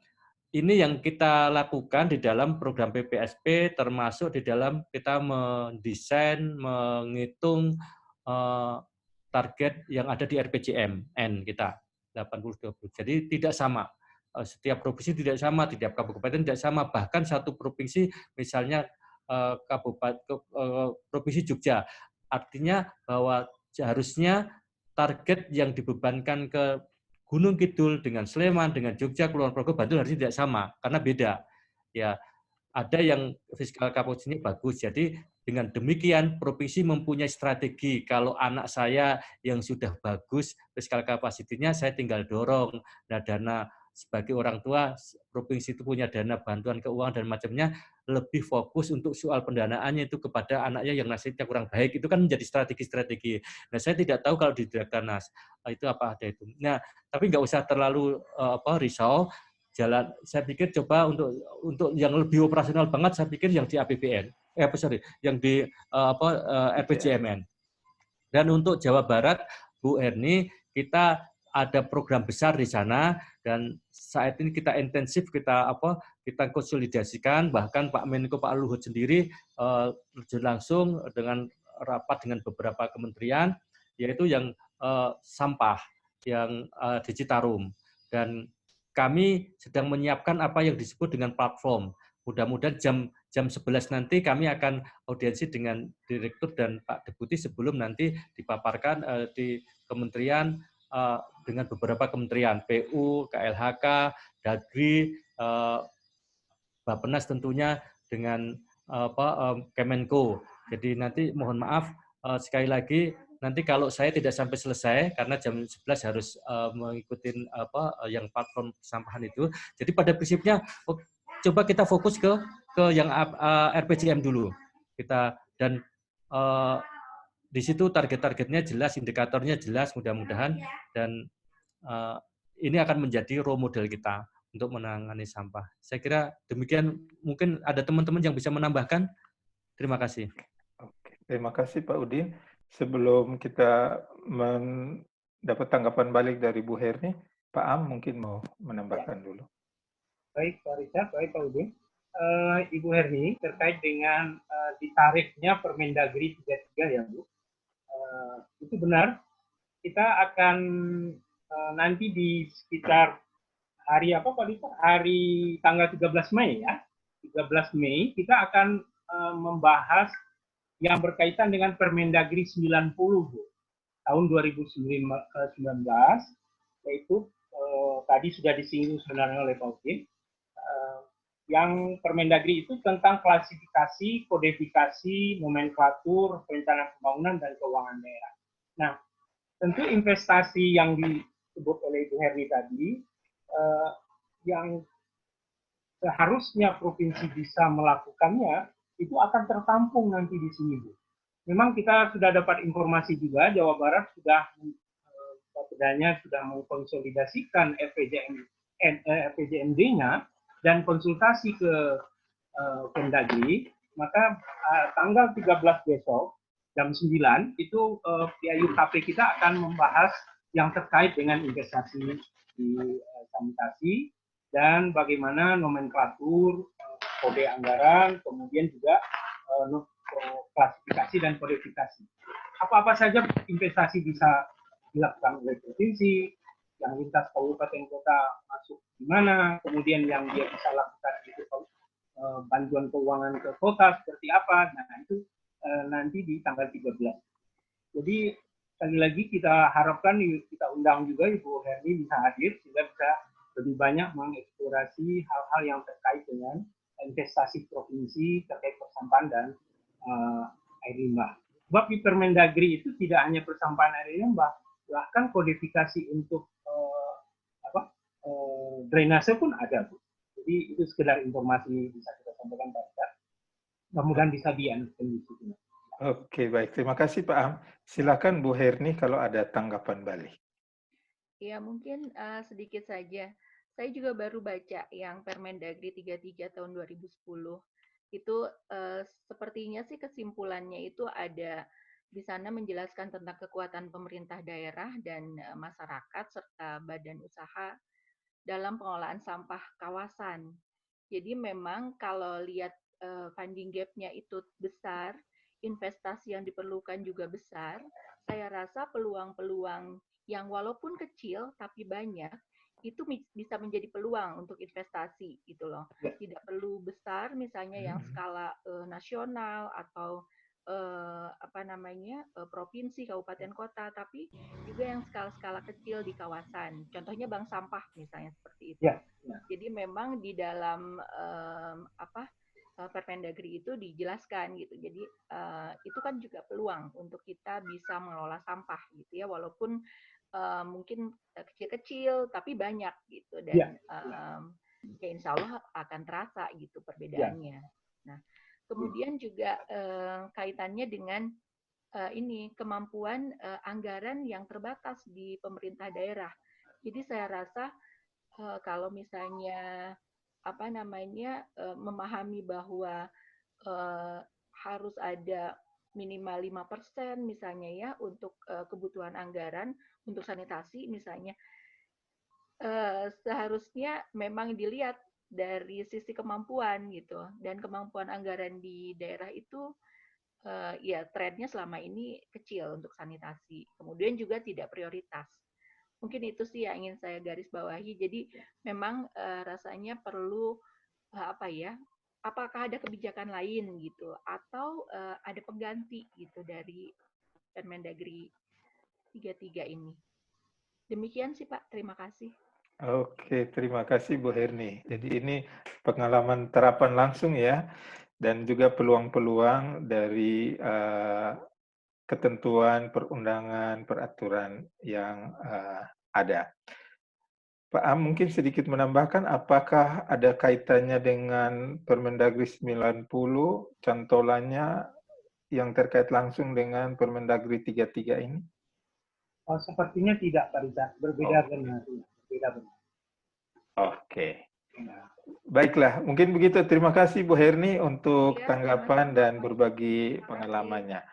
B: ini yang kita lakukan di dalam program PPSP, termasuk di dalam kita mendesain, menghitung target yang ada di RPJMN kita 80-20. Jadi tidak sama. Setiap provinsi tidak sama, setiap kabupaten tidak sama. Bahkan satu provinsi, misalnya provinsi Jogja, artinya bahwa seharusnya target yang dibebankan ke Gunung Kidul dengan Sleman, dengan Jogja, Kulon Progo, Bantul harusnya tidak sama, karena beda. Ya, ada yang fiskal kapasitasnya bagus. Jadi dengan demikian provinsi mempunyai strategi. Kalau anak saya yang sudah bagus fiskal kapasitinya, saya tinggal dorong. Nah, dana sebagai orang tua, provinsi itu punya dana bantuan keuangan dan macamnya, lebih fokus untuk soal pendanaannya itu kepada anaknya yang nasibnya kurang baik. Itu kan menjadi strategi-strategi. Nah, saya tidak tahu kalau di Jaktranas itu apa ada itu. Nah, tapi nggak usah terlalu risau. Jalan, saya pikir coba untuk yang lebih operasional banget, saya pikir yang di APBN, yang di RPJMN. Dan untuk Jawa Barat, Bu Erni, kita ada program besar di sana, dan saat ini kita intensif kita konsolidasikan, bahkan Pak Menko, Pak Luhut sendiri langsung dengan rapat dengan beberapa kementerian, yaitu yang sampah, yang di Citarum. Dan kami sedang menyiapkan apa yang disebut dengan platform. Mudah-mudahan jam 11 nanti kami akan audiensi dengan Direktur dan Pak Deputi sebelum nanti dipaparkan di kementerian dengan beberapa kementerian, PU, KLHK, Dagri, Bappenas tentunya dengan Kemenko. Jadi nanti mohon maaf sekali lagi, nanti kalau saya tidak sampai selesai karena jam 11 harus mengikuti yang platform sampahan itu. Jadi pada prinsipnya coba kita fokus ke yang RPJM dulu. Kita dan di situ target-targetnya jelas, indikatornya jelas, mudah-mudahan, dan ini akan menjadi role model kita untuk menangani sampah. Saya kira demikian. Mungkin ada teman-teman yang bisa menambahkan. Terima kasih.
A: Oke, terima kasih Pak Udin. Sebelum kita mendapat tanggapan balik dari Bu Herni, Pak Am mungkin mau menambahkan dulu.
C: Baik Pak Richard, baik Pak Udin. Ibu Herni, terkait dengan ditariknya Permendagri 33 ya Bu, itu benar. Kita akan nanti di sekitar hari apa Pak Richard? Hari tanggal 13 Mei ya. 13 Mei kita akan membahas yang berkaitan dengan Permendagri 90 Bu, tahun 2019, yaitu tadi sudah disinggung sebenarnya oleh Pak Udin, yang Permendagri itu tentang klasifikasi, kodifikasi, nomenklatur, perencanaan pembangunan, dan keuangan daerah. Nah, tentu investasi yang disebut oleh Ibu Herni tadi, yang seharusnya provinsi bisa melakukannya, itu akan tertampung nanti di sini, Bu. Memang kita sudah dapat informasi juga, Jawa Barat sudah Bapedanya sudah mengkonsolidasikan RPJMD-nya dan konsultasi ke Kemdagri, maka tanggal 13 besok jam 9 itu PAYU-KP kita akan membahas yang terkait dengan investasi di sanitasi dan bagaimana nomenklatur, kode anggaran, kemudian juga klasifikasi dan kodifikasi. Apa-apa saja investasi bisa dilakukan oleh provinsi, yang lintas kabupaten kota masuk di mana, kemudian yang dia bisa lakukan itu bantuan keuangan ke kota seperti apa, nah itu nanti di tanggal 13. Jadi sekali lagi kita harapkan, kita undang juga Ibu Herni bisa hadir, sehingga bisa lebih banyak mengeksplorasi hal-hal yang terkait dengan investasi provinsi terkait persampahan dan air limbah. Sebab di Permendagri itu tidak hanya persampahan air limbah, bahkan kodifikasi untuk drainase pun ada, Bu. Jadi itu sekedar informasi bisa kita sampaikan Pak Ustaz. Mudah-mudahan bisa dianalisis.
A: Oke, baik. Terima kasih Pak Am. Silakan Bu Herni kalau ada tanggapan balik.
F: Ya, mungkin sedikit saja. Saya juga baru baca yang Permendagri 33 tahun 2010. Itu sepertinya sih kesimpulannya itu ada di sana menjelaskan tentang kekuatan pemerintah daerah dan masyarakat serta badan usaha dalam pengelolaan sampah kawasan. Jadi memang kalau lihat funding gap-nya itu besar, investasi yang diperlukan juga besar, saya rasa peluang-peluang yang walaupun kecil tapi banyak, itu bisa menjadi peluang untuk investasi gitu loh. Tidak perlu besar misalnya yang skala nasional atau provinsi, kabupaten, kota, tapi juga yang skala-skala kecil di kawasan. Contohnya bank sampah misalnya seperti itu. Jadi memang di dalam Permendagri itu dijelaskan gitu. Jadi itu kan juga peluang untuk kita bisa mengelola sampah gitu ya, walaupun mungkin kecil-kecil tapi banyak gitu, dan ya insya Allah akan terasa gitu perbedaannya. Nah, kemudian juga kaitannya dengan ini kemampuan anggaran yang terbatas di pemerintah daerah. Jadi saya rasa kalau misalnya memahami bahwa harus ada minimal 5% misalnya ya untuk kebutuhan anggaran untuk sanitasi misalnya, seharusnya memang dilihat dari sisi kemampuan gitu, dan kemampuan anggaran di daerah itu ya trennya selama ini kecil untuk sanitasi, kemudian juga tidak prioritas. Mungkin itu sih yang ingin saya garis bawahi. Jadi memang rasanya perlu apakah ada kebijakan lain gitu, atau ada pengganti gitu dari Permendagri 33 ini. Demikian sih Pak, terima kasih.
A: Oke, terima kasih Bu Herni. Jadi ini pengalaman terapan langsung ya, dan juga peluang-peluang dari ketentuan perundangan, peraturan yang ada. Pak Am mungkin sedikit menambahkan, apakah ada kaitannya dengan Permendagri 90, cantolannya yang terkait langsung dengan Permendagri 33 ini?
C: Sepertinya tidak, Pak Rizal. Berbeda benar.
A: Oke. Baiklah, mungkin begitu. Terima kasih Bu Herni untuk tanggapan dan berbagi pengalamannya.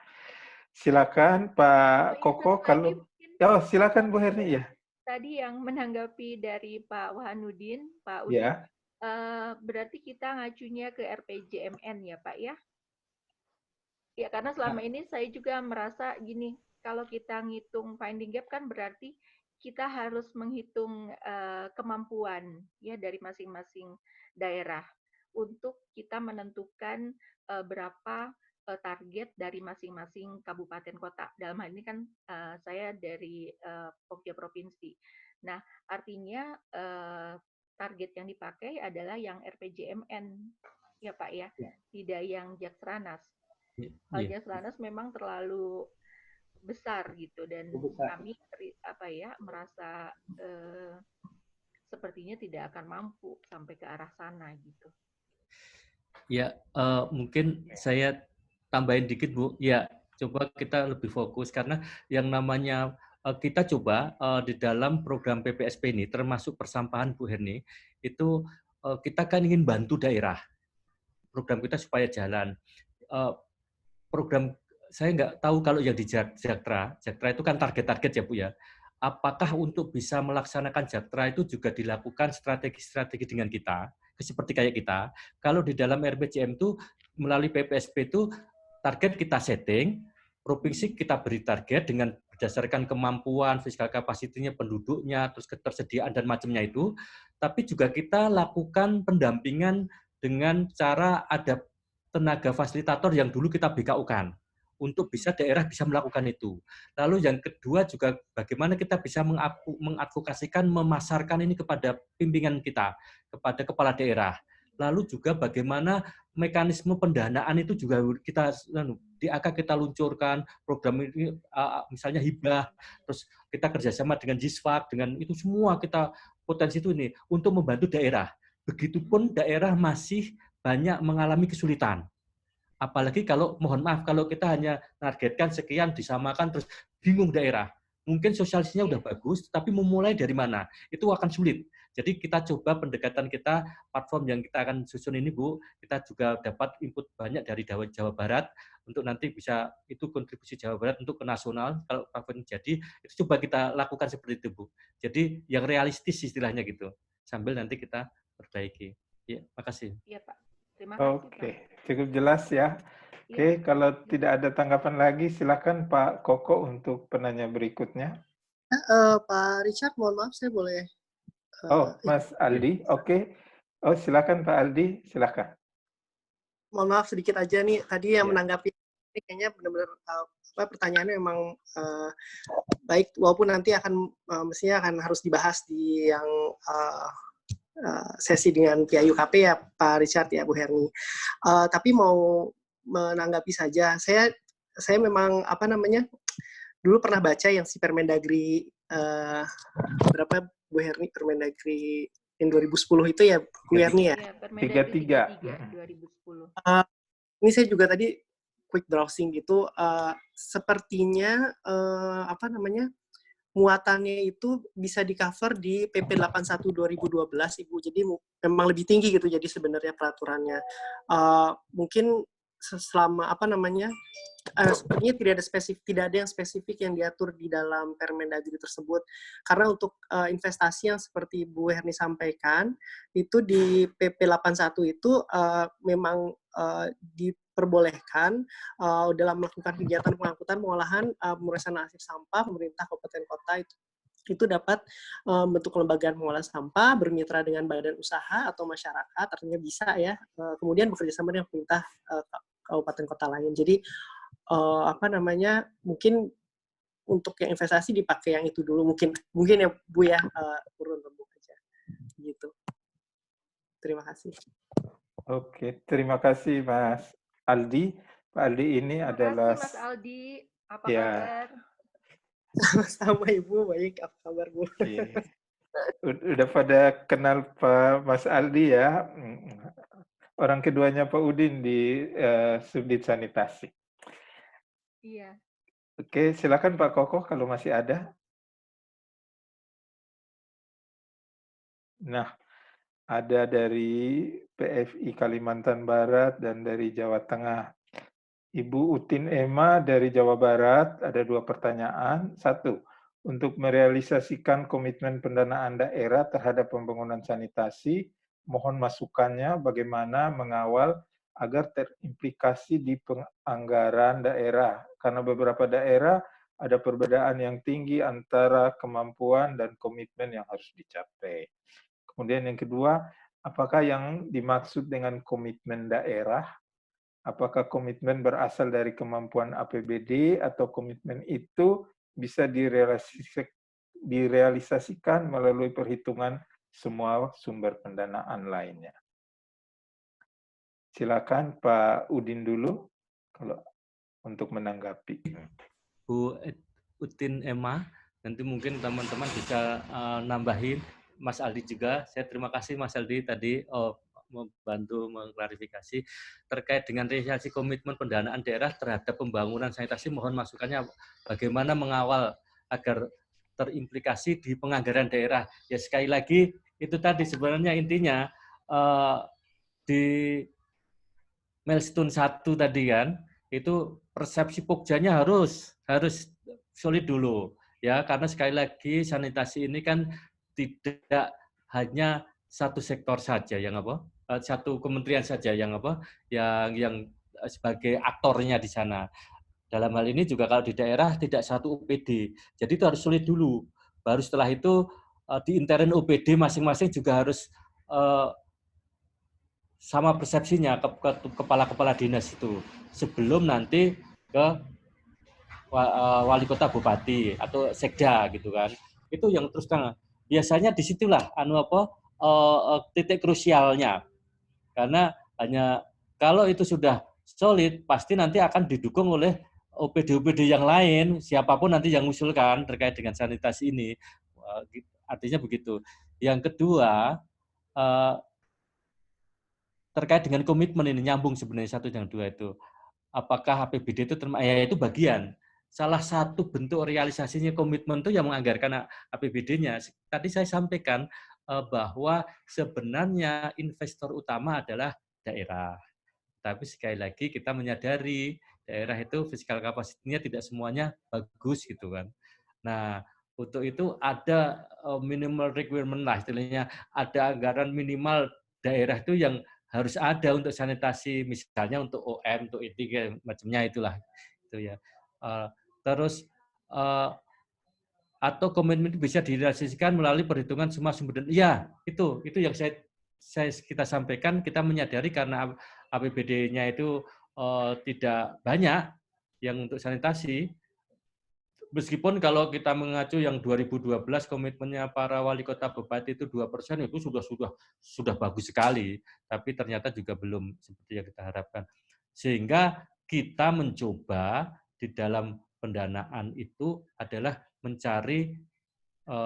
A: Silakan Pak Koko kalau silakan Bu Herni ya.
F: Tadi yang menanggapi dari Pak Wahanudin, Pak Udin, berarti kita ngacunya ke RPJMN ya Pak ya? Ya karena selama ini saya juga merasa gini, kalau kita ngitung finding gap kan berarti kita harus menghitung kemampuan ya dari masing-masing daerah untuk kita menentukan berapa target dari masing-masing kabupaten kota. Dalam hal ini kan saya dari Pokja Provinsi. Nah, artinya target yang dipakai adalah yang RPJMN, ya Pak ya, tidak yang Jaksranas. Kalau Jaksranas memang terlalu besar gitu, dan kami merasa sepertinya tidak akan mampu sampai ke arah sana gitu.
B: Ya, mungkin saya tambahin dikit Bu. Ya, coba kita lebih fokus karena yang namanya kita coba di dalam program PPSP ini, termasuk persampahan Bu Herni, itu kita kan ingin bantu daerah. Program kita supaya jalan. Program saya nggak tahu kalau yang di Jaktra itu kan target-target ya Bu ya. Apakah untuk bisa melaksanakan Jaktra itu juga dilakukan strategi-strategi dengan kita, seperti kayak kita. Kalau di dalam RPJM itu melalui PPSP itu target kita setting, provinsi kita beri target dengan berdasarkan kemampuan, fiskal kapasitinya, penduduknya, terus ketersediaan dan macamnya itu. Tapi juga kita lakukan pendampingan dengan cara ada tenaga fasilitator yang dulu kita BKU-kan untuk bisa daerah bisa melakukan itu. Lalu yang kedua juga bagaimana kita bisa mengadvokasikan, memasarkan ini kepada pimpinan kita, kepada kepala daerah. Lalu juga bagaimana mekanisme pendanaan itu juga kita di AK kita luncurkan program ini, misalnya hibah, terus kita kerjasama dengan JISFAK, dengan itu semua kita potensi itu ini untuk membantu daerah. Begitupun daerah masih banyak mengalami kesulitan. Apalagi kalau, mohon maaf, kalau kita hanya targetkan sekian, disamakan, terus bingung daerah. Mungkin sosialisasinya udah bagus, tapi memulai dari mana? Itu akan sulit. Jadi kita coba pendekatan kita, platform yang kita akan susun ini, Bu, kita juga dapat input banyak dari Jawa Barat, untuk nanti bisa, itu kontribusi Jawa Barat untuk ke nasional, kalau platform jadi, itu coba kita lakukan seperti itu, Bu. Jadi yang realistis istilahnya gitu, sambil nanti kita perbaiki. Ya, makasih.
F: Iya, Pak. Terima kasih,
A: Oke, cukup jelas ya. Oke, kalau tidak ada tanggapan lagi, silakan Pak Koko untuk penanya berikutnya.
H: Pak Richard, mohon maaf, saya boleh?
A: Mas Aldi, oke. Oh, silakan Pak Aldi, silakan.
H: Mohon maaf sedikit aja nih, tadi yang menanggapi ini kayaknya benar-benar pertanyaannya memang baik, walaupun nanti mestinya akan harus dibahas di yang sesi dengan pihak UKP ya Pak Richard ya Bu Herni. Tapi mau menanggapi saja, saya memang dulu pernah baca yang si Permendagri berapa Bu Herni, Permendagri yang 2010 itu ya Bu Herni ya?
A: 33
F: 2010.
H: Ini saya juga tadi quick browsing gitu, sepertinya muatannya itu bisa di-cover di PP 81 2012 Ibu. Jadi memang lebih tinggi gitu jadi sebenarnya peraturannya. Mungkin selama sepertinya tidak ada yang spesifik yang diatur di dalam Permendagri tersebut. Karena untuk investasi yang seperti Bu Herni sampaikan, itu di PP 81 itu memang diperbolehkan dalam melakukan kegiatan pengangkutan, pengolahan, pemrosesan akhir sampah, pemerintah kabupaten kota itu dapat bentuk kelembagaan pengolahan sampah, bermitra dengan badan usaha atau masyarakat, artinya bisa ya, kemudian bekerjasama dengan pemerintah kabupaten kota lain. Jadi mungkin untuk yang investasi dipakai yang itu dulu, mungkin ya Bu ya, turun lembut aja gitu. Terima kasih.
A: Oke, terima kasih Mas Aldi. Pak Aldi ini adalah...
F: Terima kasih Mas Aldi, apa kabar?
H: Sama Ibu, baik, apa kabar Bu?
A: Udah pada kenal Pak Mas Aldi ya, orang keduanya Pak Udin di Subdit Sanitasi.
F: Iya.
A: Oke, silakan Pak Koko kalau masih ada. Nah, ada dari PFI Kalimantan Barat dan dari Jawa Tengah. Ibu Utin Ema dari Jawa Barat, ada 2 pertanyaan. 1, untuk merealisasikan komitmen pendanaan daerah terhadap pembangunan sanitasi, mohon masukannya bagaimana mengawal agar terimplikasi di penganggaran daerah. Karena beberapa daerah ada perbedaan yang tinggi antara kemampuan dan komitmen yang harus dicapai. Kemudian yang kedua, apakah yang dimaksud dengan komitmen daerah? Apakah komitmen berasal dari kemampuan APBD atau komitmen itu bisa direalisasikan melalui perhitungan semua sumber pendanaan lainnya. Silakan Pak Udin dulu kalau untuk menanggapi.
B: Bu Utin Emma, nanti mungkin teman-teman bisa nambahin. Mas Aldi juga, saya terima kasih Mas Aldi tadi membantu mengklarifikasi terkait dengan realisasi komitmen pendanaan daerah terhadap pembangunan sanitasi. Mohon masukannya bagaimana mengawal agar terimplikasi di penganggaran daerah. Ya sekali lagi itu tadi sebenarnya intinya di milestone 1 tadi kan, itu persepsi Pokjanya harus solid dulu ya, karena sekali lagi sanitasi ini kan tidak hanya satu sektor saja yang satu kementerian saja yang yang sebagai aktornya di sana. Dalam hal ini juga kalau di daerah tidak satu UPD, jadi itu harus solid dulu. Baru setelah itu di intern UPD masing-masing juga harus sama persepsinya kepala-kepala dinas itu sebelum nanti ke wali kota, bupati atau sekda gitu kan. Itu yang terus terang biasanya disitulah titik krusialnya, karena hanya kalau itu sudah solid pasti nanti akan didukung oleh OPD-OPD yang lain, siapapun nanti yang usulkan terkait dengan sanitasi ini. Artinya begitu. Yang kedua terkait dengan komitmen ini nyambung sebenarnya 1 dan 2 itu. Apakah APBD itu itu bagian salah satu bentuk realisasinya komitmen itu yang menganggarkan APBD-nya. Tadi saya sampaikan bahwa sebenarnya investor utama adalah daerah. Tapi sekali lagi kita menyadari daerah itu fiskal kapasitinya tidak semuanya bagus gitu kan. Nah, untuk itu ada minimal requirement lah istilahnya, ada anggaran minimal daerah itu yang harus ada untuk sanitasi, misalnya untuk OM, untuk itu macamnya itulah itu ya. Terus atau komitmen itu bisa direalisasikan melalui perhitungan semua sumber dana. Ya, itu yang kita sampaikan, kita menyadari karena APBD-nya itu tidak banyak yang untuk sanitasi. Meskipun kalau kita mengacu yang 2012 komitmennya para wali kota bupati itu 2%, itu sudah bagus sekali, tapi ternyata juga belum seperti yang kita harapkan. Sehingga kita mencoba di dalam pendanaan itu adalah mencari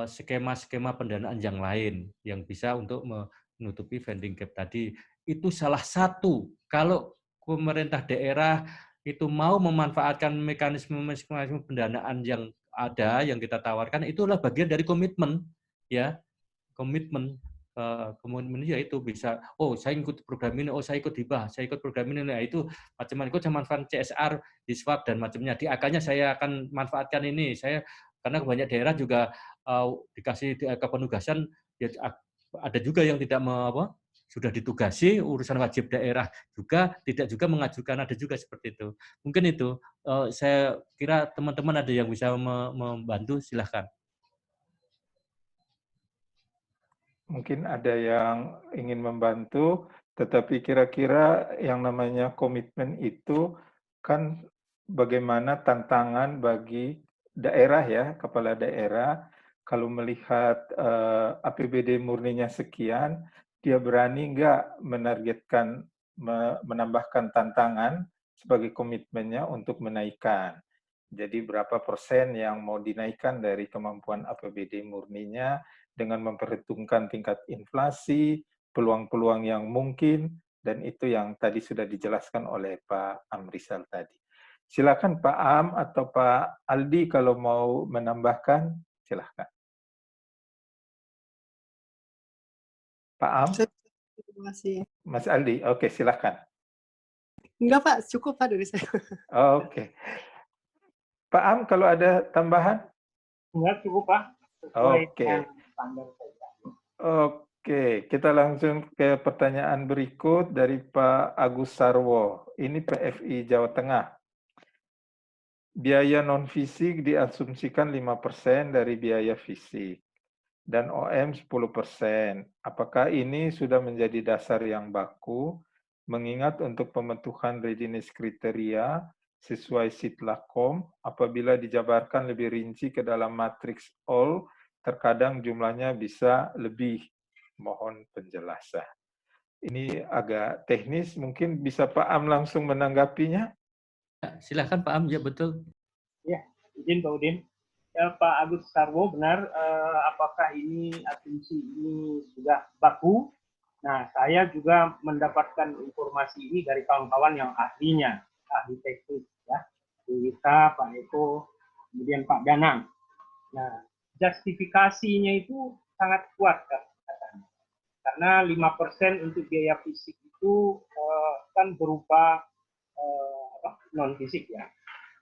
B: skema-skema pendanaan yang lain yang bisa untuk menutupi funding gap tadi. Itu salah satu. Kalau pemerintah daerah itu mau memanfaatkan mekanisme pendanaan yang ada, yang kita tawarkan, itulah bagian dari komitmen, ya, komitmen ya itu bisa, oh saya ikut program ini, oh saya ikut hibah, saya ikut program ini, nah itu macam-macam, ikut saya manfaat CSR, diswab dan macamnya, di AK-nya saya akan manfaatkan ini, saya karena banyak daerah juga dikasih di AK penugasan, ya, ada juga yang tidak sudah ditugasi urusan wajib daerah juga tidak juga mengajukan, ada juga seperti itu. Mungkin itu saya kira teman-teman ada yang bisa membantu, silahkan.
A: Mungkin ada yang ingin membantu, tetapi kira-kira yang namanya komitmen itu kan bagaimana tantangan bagi daerah ya, kepala daerah kalau melihat APBD murninya sekian, dia berani nggak menargetkan, menambahkan tantangan sebagai komitmennya untuk menaikkan. Jadi berapa persen yang mau dinaikkan dari kemampuan APBD murninya dengan memperhitungkan tingkat inflasi, peluang-peluang yang mungkin, dan itu yang tadi sudah dijelaskan oleh Pak Amrizal tadi. Silakan Pak Am atau Pak Aldi kalau mau menambahkan, silakan. Pak Am?
H: Terima kasih.
A: Mas Aldi, oke, silakan.
H: Enggak Pak, cukup Pak dari saya.
A: Oke. Pak Am, kalau ada tambahan?
C: Enggak, cukup Pak.
A: Oke. Oke, kita langsung ke pertanyaan berikut dari Pak Agus Sarwo. Ini PFI Jawa Tengah. Biaya non-fisik diasumsikan 5% dari biaya fisik dan OM 10%. Apakah ini sudah menjadi dasar yang baku? Mengingat untuk pembentukan readiness kriteria sesuai Sitlakom, apabila dijabarkan lebih rinci ke dalam matriks all, terkadang jumlahnya bisa lebih Mohon penjelasan. Ini agak teknis, mungkin bisa Pak Am langsung menanggapinya?
B: Silahkan Pak Am, ya betul.
C: Ya, izin Pak Udin. Ya, Pak Agus Sarwo benar, apakah ini asumsi ini sudah baku? Nah, saya juga mendapatkan informasi ini dari kawan-kawan yang ahlinya, ahli teknis, ya, Bu Wita, Pak Eko, kemudian Pak Danang. Nah, justifikasinya itu sangat kuat katanya. Karena 5% untuk biaya fisik itu kan berupa non fisik ya.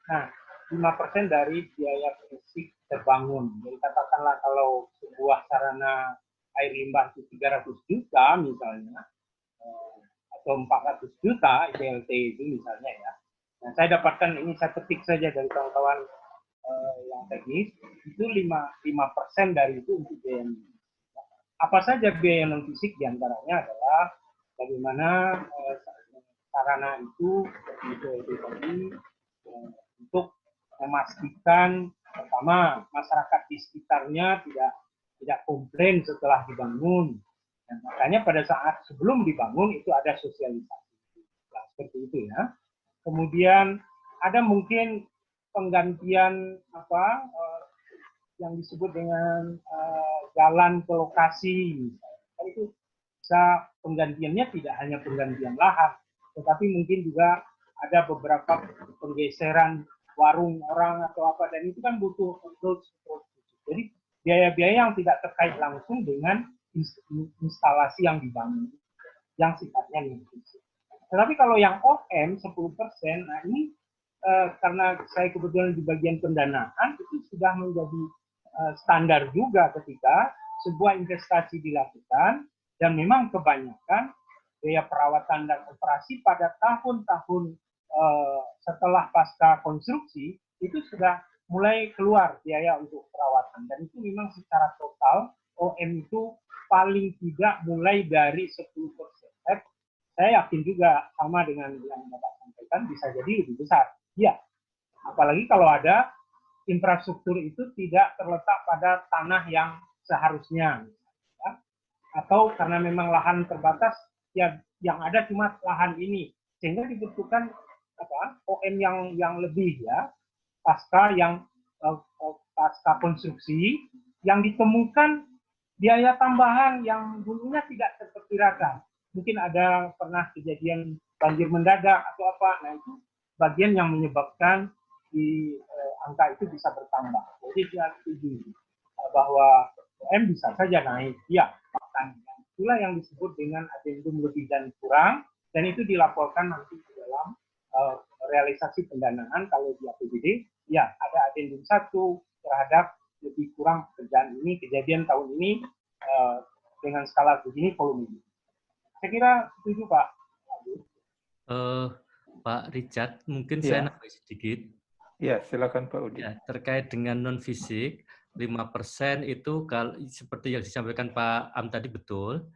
C: Nah, 5% dari biaya fisik terbangun. Jadi katakanlah kalau sebuah sarana air limbah itu 300 juta misalnya, atau 400 juta IPLT itu misalnya ya. Nah, saya dapatkan ini, saya petik saja dari kawan-kawan yang teknis, itu 5% dari itu untuk biaya non fisik. Apa saja biaya non fisik diantaranya adalah bagaimana sarana itu tadi untuk memastikan pertama masyarakat di sekitarnya tidak komplain setelah dibangun. Dan makanya pada saat sebelum dibangun itu ada sosialisasi. Nah, seperti itu ya. Kemudian ada mungkin penggantian yang disebut dengan jalan ke lokasi misalnya. Itu bisa penggantiannya tidak hanya penggantian lahan, tetapi mungkin juga ada beberapa penggeseran warung orang atau apa, dan itu kan butuh approach. Jadi biaya-biaya yang tidak terkait langsung dengan instalasi yang dibangun, yang sifatnya non-fisik. Tetapi kalau yang OM 10%, nah ini karena saya kebetulan di bagian pendanaan, itu sudah menjadi standar juga ketika sebuah investasi dilakukan, dan memang kebanyakan biaya perawatan dan operasi pada tahun-tahun setelah pasca konstruksi itu sudah mulai keluar biaya untuk perawatan, dan itu memang secara total OM itu paling tidak mulai dari 10%. Saya yakin juga sama dengan yang Bapak sampaikan, bisa jadi lebih besar. Ya, apalagi kalau ada infrastruktur itu tidak terletak pada tanah yang seharusnya, ya. Atau karena memang lahan terbatas, ya yang ada cuma lahan ini, sehingga dibutuhkan OM yang lebih ya, pasca konstruksi yang ditemukan biaya tambahan yang dulunya tidak terperkirakan. Mungkin ada pernah kejadian banjir mendadak atau apa, nah itu bagian yang menyebabkan di angka itu bisa bertambah. Jadi saya setuju bahwa OM bisa saja naik, ya, bahkan itulah yang disebut dengan adendum lebih dan kurang, dan itu dilaporkan nanti di dalam realisasi pendanaan. Kalau di APBD, ya ada adendum 1 terhadap lebih kurang pekerjaan ini, kejadian tahun ini dengan skala begini, volume ini. Saya kira setuju Pak.
B: Pak Richard, mungkin
A: Ya.
B: saya nambah sedikit.
A: Ya, silakan Pak Udi.
B: Ya, terkait dengan non-fisik, 5% itu kalau seperti yang disampaikan Pak Am tadi betul,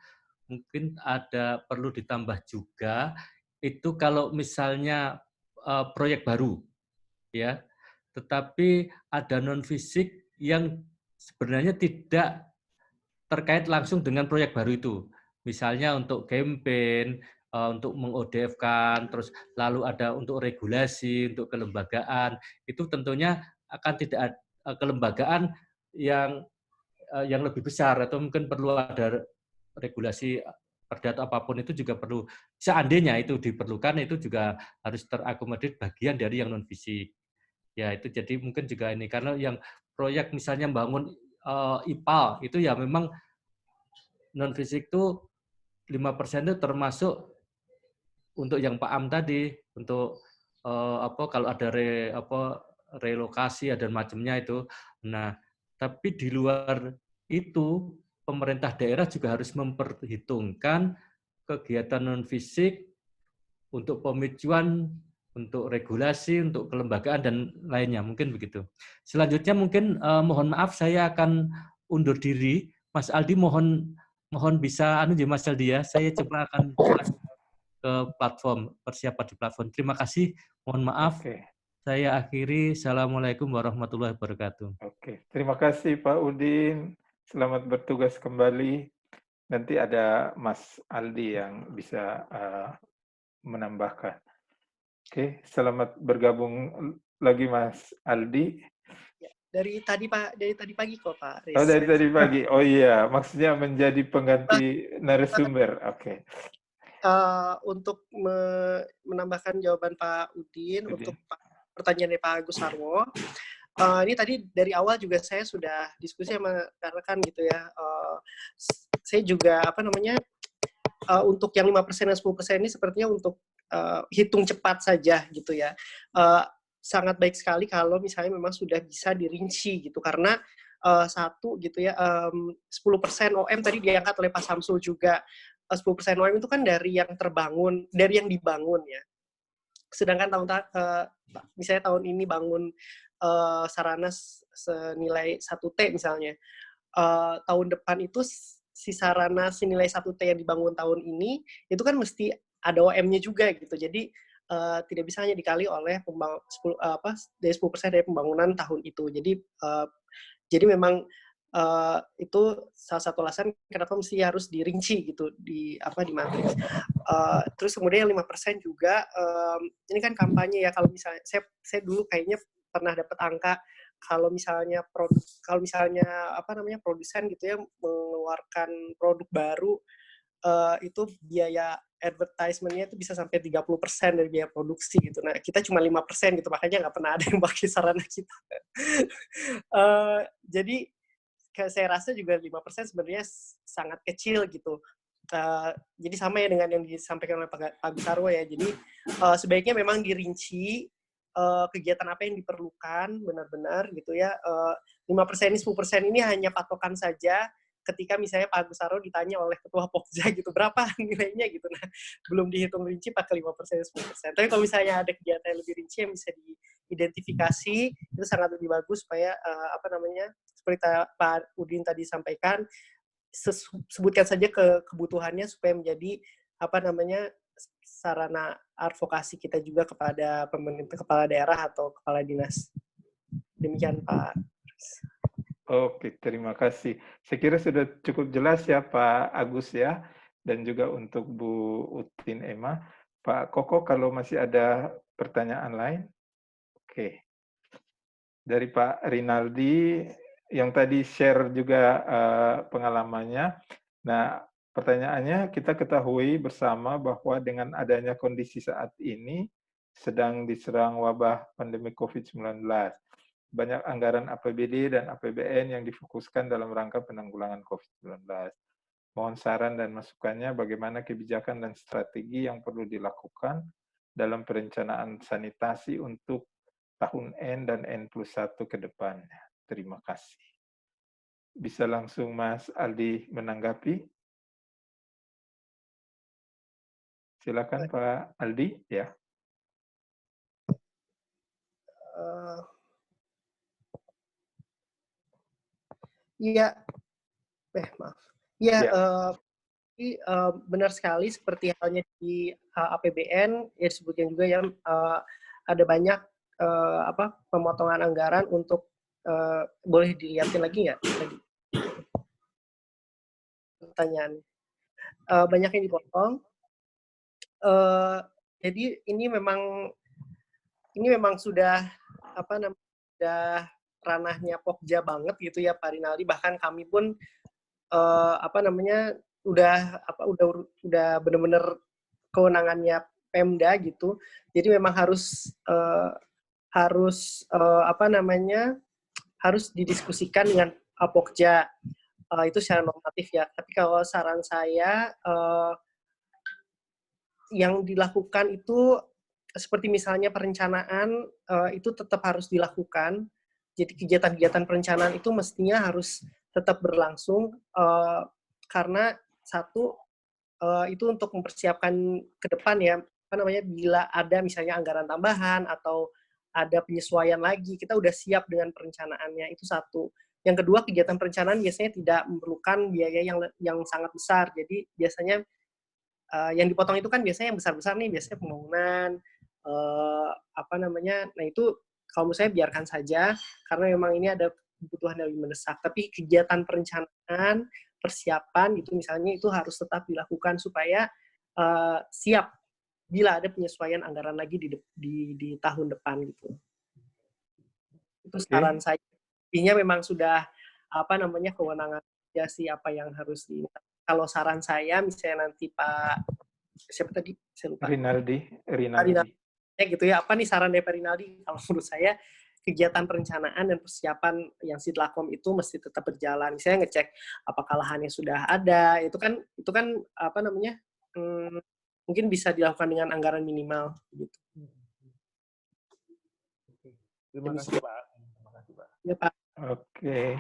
B: mungkin ada perlu ditambah juga, itu kalau misalnya proyek baru, ya, tetapi ada non-fisik yang sebenarnya tidak terkait langsung dengan proyek baru itu. Misalnya untuk campaign, untuk meng-ODF-kan, terus lalu ada untuk regulasi, untuk kelembagaan, itu tentunya akan tidak ada kelembagaan yang lebih besar, atau mungkin perlu ada regulasi perda atau apapun, itu juga perlu, seandainya itu diperlukan, itu juga harus terakomodir bagian dari yang non-fisik. Ya, itu jadi mungkin juga ini, karena yang proyek misalnya membangun IPAL, itu ya memang non-fisik itu 5% itu termasuk untuk yang Pak Am tadi, untuk kalau ada relokasi dan macamnya itu. Nah, tapi di luar itu pemerintah daerah juga harus memperhitungkan kegiatan non-fisik untuk pemicuan, untuk regulasi, untuk kelembagaan dan lainnya, mungkin begitu. Selanjutnya mungkin mohon maaf saya akan undur diri. Mas Aldi mohon bisa Mas Aldi ya. Saya coba akan ke platform, persiapan di platform. Terima kasih. Mohon maaf.
A: Oke.
B: Saya akhiri. Assalamualaikum warahmatullahi wabarakatuh.
A: Oke. Terima kasih Pak Udin. Selamat bertugas kembali. Nanti ada Mas Aldi yang bisa menambahkan. Oke, selamat bergabung lagi Mas Aldi.
H: Ya, dari tadi pagi kok Pak
A: Oh,
H: Riz.
A: dari tadi pagi. Oh iya, maksudnya menjadi pengganti narasumber. Oke.
H: Untuk menambahkan jawaban Pak Udin,
A: Udin.
H: untuk pertanyaan dari Pak Agus Sarwo, ini tadi dari awal juga saya sudah diskusi sama rekan gitu ya. Saya juga untuk yang 5% dan 10% ini sepertinya untuk hitung cepat saja gitu ya. Sangat baik sekali kalau misalnya memang sudah bisa dirinci gitu, karena satu gitu ya, 10% OM tadi diangkat oleh Pak Samsul juga. 10% OM itu kan dari yang terbangun, dari yang dibangun ya. Sedangkan misalnya tahun ini bangun sarana senilai 1T misalnya. Tahun depan itu si sarana senilai 1T yang dibangun tahun ini, itu kan mesti ada OM-nya juga gitu. Jadi tidak bisa hanya dikali oleh 10% dari pembangunan tahun itu. Jadi memang itu salah satu alasan kenapa mesti harus dirinci gitu di matriks. Terus kemudian yang 5% juga ini kan kampanye ya. Kalau misalnya saya dulu kayaknya pernah dapat angka kalau misalnya produsen gitu ya mengeluarkan produk baru, itu biaya advertisement-nya itu bisa sampai 30% dari biaya produksi gitu. Nah, kita cuma 5% gitu, makanya nggak pernah ada yang pakai sarana kita. Jadi saya rasa juga 5% sebenarnya sangat kecil gitu. Jadi sama ya dengan yang disampaikan oleh Pak Agus Sarwo ya. Jadi sebaiknya memang dirinci kegiatan apa yang diperlukan benar-benar gitu ya. 5% 10% ini hanya patokan saja ketika misalnya Pak Agus Sarwo ditanya oleh Ketua Pokja gitu, berapa nilainya gitu. Nah, belum dihitung rinci pakai 5% 10%. Tapi kalau misalnya ada kegiatan yang lebih rinci yang bisa diidentifikasi, itu sangat lebih bagus supaya seperti Pak Udin tadi sampaikan, sebutkan saja kebutuhannya supaya menjadi sarana advokasi kita juga kepada pemerintah, kepala daerah atau kepala dinas. Demikian Pak.
A: Oke, terima kasih. Saya kira sudah cukup jelas ya Pak Agus ya, dan juga untuk Bu Utin Emma. Pak Koko kalau masih ada pertanyaan lain? Oke. Dari Pak Rinaldi yang tadi share juga pengalamannya. Nah, pertanyaannya, kita ketahui bersama bahwa dengan adanya kondisi saat ini sedang diserang wabah pandemi COVID-19. Banyak anggaran APBD dan APBN yang difokuskan dalam rangka penanggulangan COVID-19. Mohon saran dan masukannya bagaimana kebijakan dan strategi yang perlu dilakukan dalam perencanaan sanitasi untuk tahun N dan N+1 ke depannya. Terima kasih. Bisa langsung Mas Aldi menanggapi? Silakan Pak Aldi, ya.
H: Iya, maaf. Iya,
A: Ya.
H: Benar sekali seperti halnya di APBN, ya disebutkan juga yang ada banyak pemotongan anggaran untuk boleh dilihatin lagi nggak tadi pertanyaan. Banyak yang dipotong. Jadi ini memang sudah sudah ranahnya Pokja banget gitu ya Pak Rinaldi. Bahkan kami pun udah benar-benar kewenangannya Pemda gitu. Jadi memang harus harus didiskusikan dengan Pokja. Itu secara normatif ya. Tapi kalau saran saya yang dilakukan itu seperti misalnya perencanaan itu tetap harus dilakukan. Jadi kegiatan-kegiatan perencanaan itu mestinya harus tetap berlangsung karena satu itu untuk mempersiapkan ke depan ya, bila ada misalnya anggaran tambahan atau ada penyesuaian lagi, kita udah siap dengan perencanaannya, itu satu. Yang kedua, kegiatan perencanaan biasanya tidak memerlukan biaya yang sangat besar, jadi biasanya yang dipotong itu kan biasanya yang besar-besar nih, biasanya pembangunan, nah itu kalau menurut saya biarkan saja, karena memang ini ada kebutuhan yang lebih mendesak. Tapi kegiatan perencanaan persiapan itu misalnya itu harus tetap dilakukan supaya siap bila ada penyesuaian anggaran lagi di tahun depan gitu. Itu saran saya. Intinya memang sudah kewenangan ya sih apa yang harus di. Kalau saran saya misalnya nanti Pak siapa tadi saya lupa.
A: Rinaldi.
H: Gitu ya, apa nih saran dari Pak Rinaldi? Kalau menurut saya kegiatan perencanaan dan persiapan yang Sidlakom itu mesti tetap berjalan. Misalnya ngecek apakah lahannya sudah ada, itu kan mungkin bisa dilakukan dengan anggaran minimal gitu.
E: Terima kasih Pak.
H: Ya Pak.
A: Oke,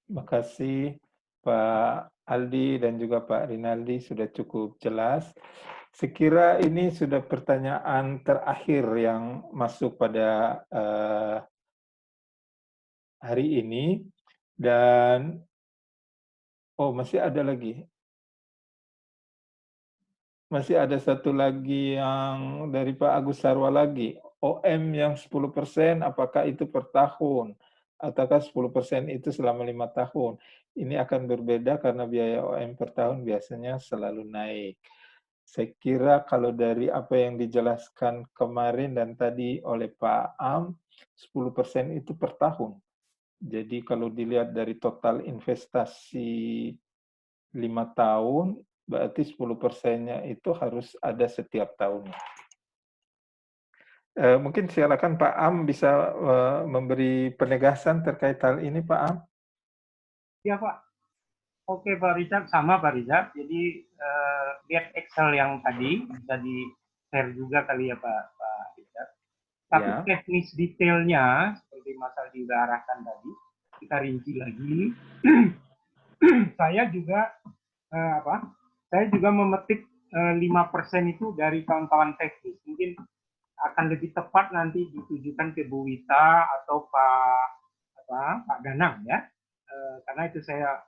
A: terima kasih Pak Aldi dan juga Pak Rinaldi sudah cukup jelas. Sekira ini sudah pertanyaan terakhir yang masuk pada hari ini dan masih ada lagi. Masih ada satu lagi yang dari Pak Agus Sarwa lagi. OM yang 10% apakah itu per tahun? Ataukah 10% itu selama 5 tahun? Ini akan berbeda karena biaya OM per tahun biasanya selalu naik. Saya kira kalau dari apa yang dijelaskan kemarin dan tadi oleh Pak Am, 10% itu per tahun. Jadi kalau dilihat dari total investasi 5 tahun, berarti 10%-nya itu harus ada setiap tahunnya. Mungkin silakan Pak Am bisa memberi penegasan terkait hal ini, Pak Am.
C: Ya Pak. Oke Pak Richard, sama Pak Richard. Jadi lihat Excel yang tadi bisa di-share juga kali ya Pak Richard. Tapi teknis detailnya seperti Mas Aldi sudah arahkan tadi, kita rinci lagi. Saya juga memetik 5% itu dari kawan-kawan teknis. Mungkin akan lebih tepat nanti ditujukan ke Bu Wita atau Pak Danang ya. Karena itu saya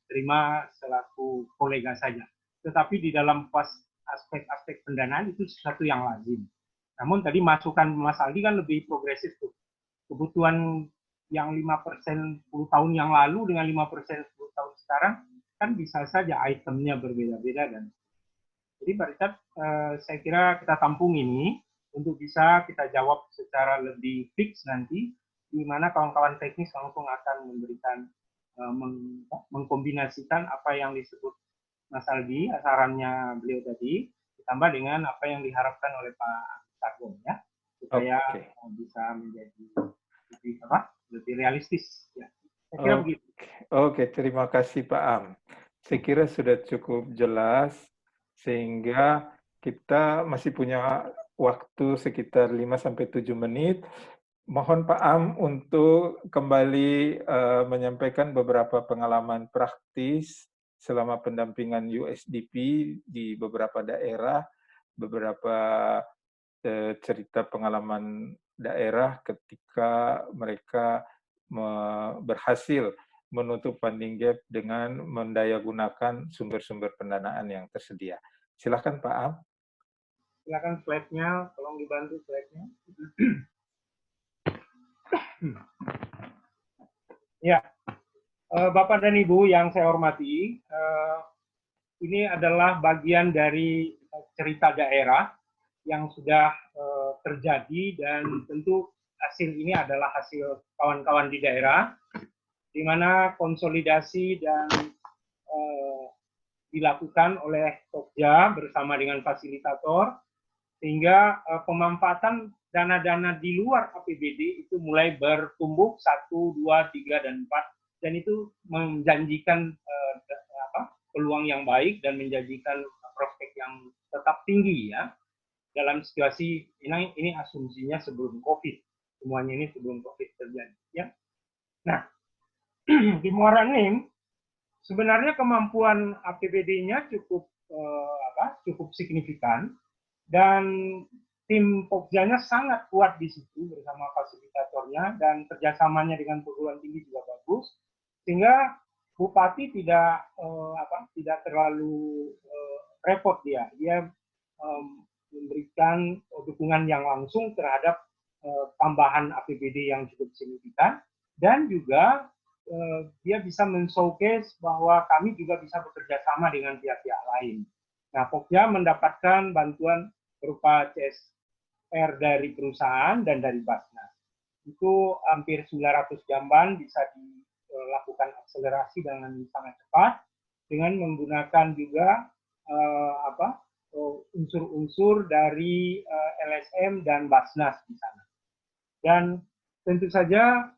C: terima selaku kolega saja. Tetapi di dalam aspek pendanaan itu sesuatu yang lazim. Namun tadi masukan Mas Aldi kan lebih progresif tuh. Kebutuhan yang 5% 10 tahun yang lalu dengan 5% 10 tahun sekarang kan bisa saja itemnya berbeda-beda dan jadi Pak Richard, saya kira kita tampung ini untuk bisa kita jawab secara lebih fix nanti di mana kawan-kawan teknis langsung akan memberikan mengkombinasikan apa yang disebut Mas Aldi, sarannya beliau tadi, ditambah dengan apa yang diharapkan oleh Pak Sarwo ya, supaya bisa menjadi lebih realistis. Ya. Saya kira begitu.
A: Oke, terima kasih Pak Am. Saya kira sudah cukup jelas sehingga kita masih punya waktu sekitar 5-7 menit. Mohon Pak Am untuk kembali menyampaikan beberapa pengalaman praktis selama pendampingan USDP di beberapa daerah, beberapa cerita pengalaman daerah ketika mereka berhasil menutup funding gap dengan mendayagunakan sumber-sumber pendanaan yang tersedia. Silakan Pak Am.
C: Silakan slide-nya, tolong dibantu slide-nya. Ya, Bapak dan Ibu yang saya hormati, ini adalah bagian dari cerita daerah yang sudah terjadi dan tentu hasil ini adalah hasil kawan-kawan di daerah, di mana konsolidasi dan dilakukan oleh Pokja bersama dengan fasilitator, sehingga pemanfaatan dana-dana di luar APBD itu mulai bertumbuh 1, 2, 3, dan 4, dan itu menjanjikan peluang yang baik dan menjanjikan prospek yang tetap tinggi ya dalam situasi ini asumsinya sebelum COVID, semuanya ini sebelum COVID terjadi ya. Nah, di Muara Enim sebenarnya kemampuan APBD-nya cukup signifikan dan tim Pokjanya sangat kuat di situ bersama fasilitatornya dan kerjasamanya dengan perguruan tinggi juga bagus sehingga Bupati tidak terlalu repot dia memberikan dukungan yang langsung terhadap tambahan APBD yang cukup signifikan dan juga dia bisa men-showcase bahwa kami juga bisa bekerja sama dengan pihak-pihak lain. Nah, Pokja mendapatkan bantuan berupa CSR dari perusahaan dan dari Basnas. Itu hampir 900 jamban bisa dilakukan akselerasi dengan sangat cepat dengan menggunakan juga unsur-unsur dari LSM dan Basnas di sana. Dan tentu saja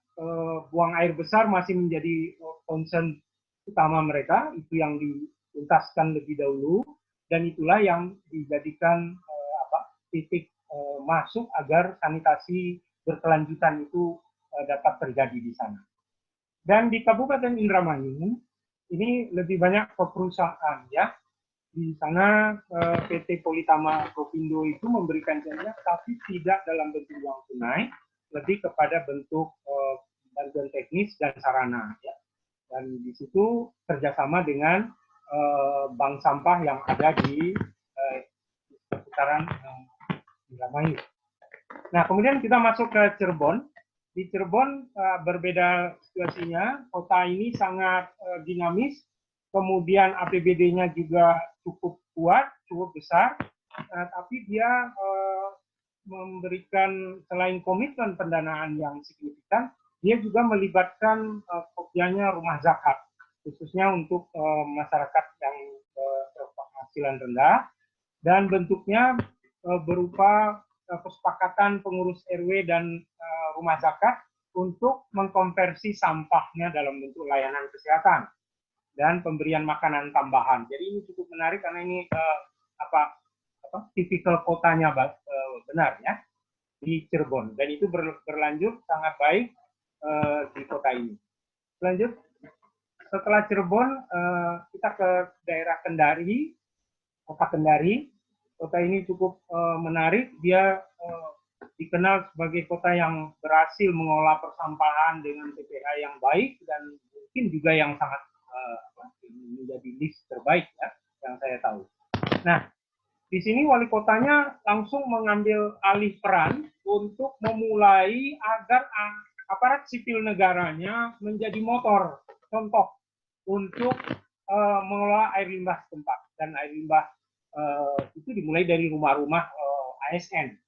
C: buang air besar masih menjadi concern utama mereka, itu yang dituntaskan lebih dahulu, dan itulah yang dijadikan titik masuk agar sanitasi berkelanjutan itu dapat terjadi di sana. Dan di Kabupaten Indramayu, ini lebih banyak ke perusahaan ya. Di sana PT Politama Propindo itu memberikan jasa, tapi tidak dalam bentuk uang tunai, lebih kepada bentuk bantuan teknis dan sarana. Ya. Dan di situ kerjasama dengan bank sampah yang ada di seputaran Indramayu. Nah, kemudian kita masuk ke Cirebon. Di Cirebon berbeda situasinya, kota ini sangat dinamis, kemudian APBD-nya juga cukup kuat, cukup besar, tapi dia memberikan selain komitmen pendanaan yang signifikan, dia juga melibatkan Pokjanya rumah zakat, khususnya untuk masyarakat yang berpenghasilan rendah, dan bentuknya berupa kesepakatan pengurus RW dan rumah zakat untuk mengkonversi sampahnya dalam bentuk layanan kesehatan dan pemberian makanan tambahan. Jadi ini cukup menarik karena ini tipikal kotanya benar ya di Cirebon, dan itu berlanjut sangat baik di kota ini. Lanjut, setelah Cirebon kita ke daerah Kendari, kota Kendari. Kota ini cukup menarik, dia dikenal sebagai kota yang berhasil mengolah persampahan dengan TPA yang baik dan mungkin juga yang sangat menjadi list terbaik ya, yang saya tahu. Nah, di sini wali kotanya langsung mengambil alih peran untuk memulai agar aparat sipil negaranya menjadi motor, contoh untuk mengelola air limbah setempat, dan air limbah itu dimulai dari rumah-rumah ASN,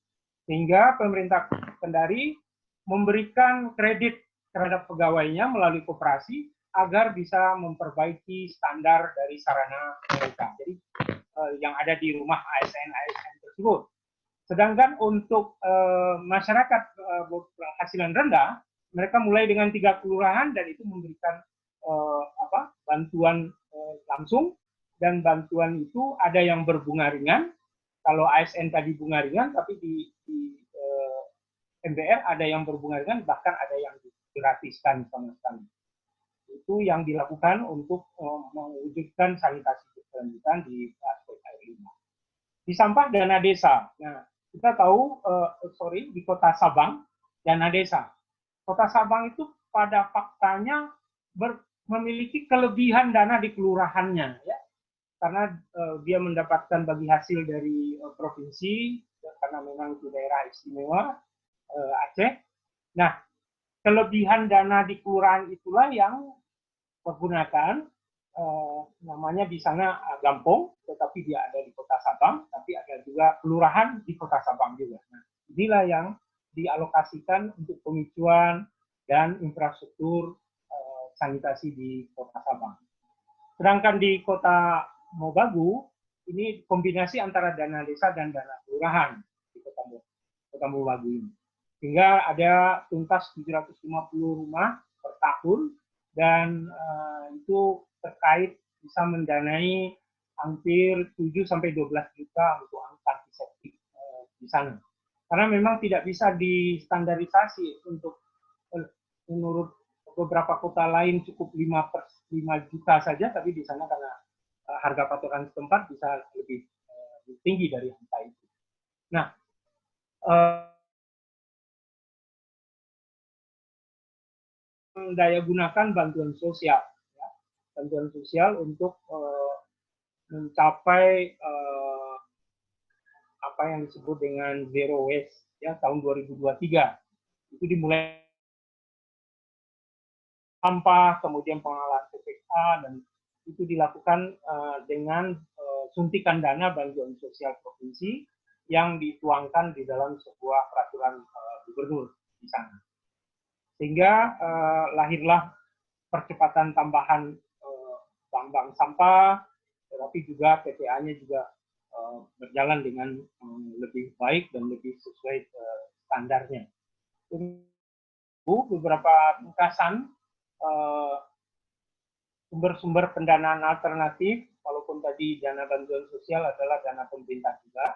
C: sehingga pemerintah Kendari memberikan kredit terhadap pegawainya melalui koperasi agar bisa memperbaiki standar dari sarana mereka. Jadi yang ada di rumah ASN tersebut. Sedangkan untuk masyarakat berpenghasilan rendah, mereka mulai dengan 3 kelurahan dan itu memberikan bantuan langsung. Dan bantuan itu ada yang berbunga ringan. Kalau ASN tadi bunga ringan, tapi di MBR ada yang berbunga ringan, bahkan ada yang digratiskan sama sekali. Itu yang dilakukan untuk mewujudkan sanitasi berkelanjutan di aspek air limbah. Di sampah dana desa. Nah, kita tahu, di kota Sabang, dana desa. Kota Sabang itu pada faktanya memiliki kelebihan dana di kelurahannya, ya. Karena dia mendapatkan bagi hasil dari provinsi, karena memang itu daerah istimewa Aceh. Nah, kelebihan dana di kelurahan itulah yang pergunakan, namanya di sana Gampong, tetapi dia ada di kota Sabang, tapi ada juga kelurahan di kota Sabang juga. Nah, inilah yang dialokasikan untuk penghijauan dan infrastruktur sanitasi di kota Sabang. Sedangkan di kota Mobagu, ini kombinasi antara dana desa dan dana kelurahan di kota Mobagu ini. Sehingga ada tuntas 750 rumah per tahun, dan itu terkait bisa mendanai hampir 7-12 juta untuk antiseptik di sana. Karena memang tidak bisa distandarisasi untuk menurut beberapa kota lain cukup 5 juta saja, tapi di sana karena harga patokan setempat bisa lebih tinggi dari angka itu. Nah, daya gunakan bantuan sosial, ya. Bantuan sosial untuk mencapai apa yang disebut dengan zero waste ya tahun 2023. Itu dimulai sampah, kemudian pengolahan TPA, dan itu dilakukan dengan suntikan dana bantuan sosial provinsi yang dituangkan di dalam sebuah peraturan gubernur di sana. Sehingga lahirlah percepatan tambahan bank-bank sampah, tetapi juga TPA-nya juga berjalan dengan lebih baik dan lebih sesuai standarnya. Beberapa ringkasan sumber-sumber pendanaan alternatif, walaupun tadi dana bantuan sosial adalah dana pemerintah juga,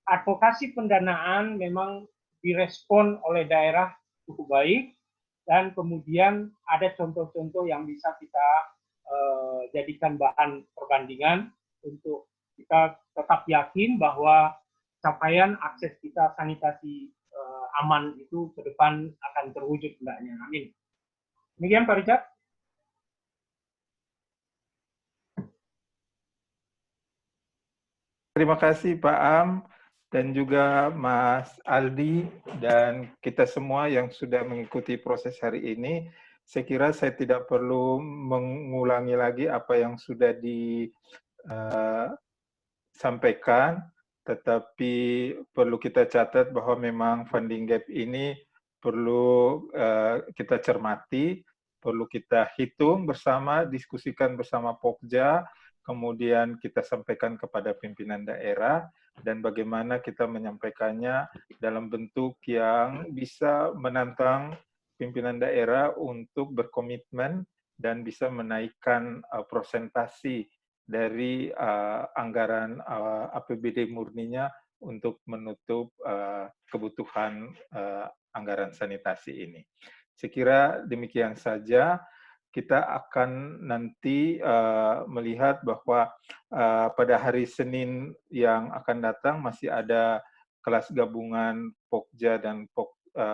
C: advokasi pendanaan memang direspon oleh daerah cukup baik, dan kemudian ada contoh-contoh yang bisa kita jadikan bahan perbandingan untuk kita tetap yakin bahwa capaian akses kita sanitasi aman itu ke depan akan terwujud hendaknya. Amin. Demikian Pak Richard.
A: Terima kasih Pak Am dan juga Mas Aldi dan kita semua yang sudah mengikuti proses hari ini. Saya kira saya tidak perlu mengulangi lagi apa yang sudah disampaikan, tetapi perlu kita catat bahwa memang funding gap ini perlu kita cermati, perlu kita hitung bersama, diskusikan bersama Pokja, kemudian kita sampaikan kepada pimpinan daerah, dan bagaimana kita menyampaikannya dalam bentuk yang bisa menantang pimpinan daerah untuk berkomitmen dan bisa menaikkan prosentasi dari anggaran APBD murninya untuk menutup kebutuhan anggaran sanitasi ini. Saya kira demikian saja. Kita akan nanti melihat bahwa pada hari Senin yang akan datang masih ada kelas gabungan Pokja dan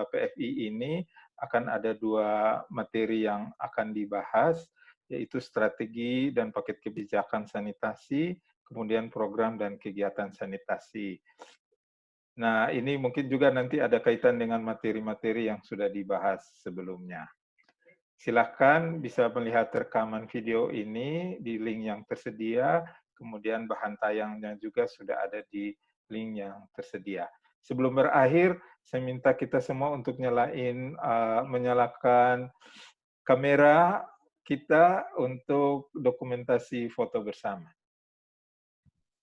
A: PFI ini, akan ada 2 materi yang akan dibahas, yaitu strategi dan paket kebijakan sanitasi, kemudian program dan kegiatan sanitasi. Nah, ini mungkin juga nanti ada kaitan dengan materi-materi yang sudah dibahas sebelumnya. Silakan bisa melihat rekaman video ini di link yang tersedia, kemudian bahan tayangnya juga sudah ada di link yang tersedia. Sebelum berakhir, saya minta kita semua untuk menyalakan kamera kita untuk dokumentasi foto bersama.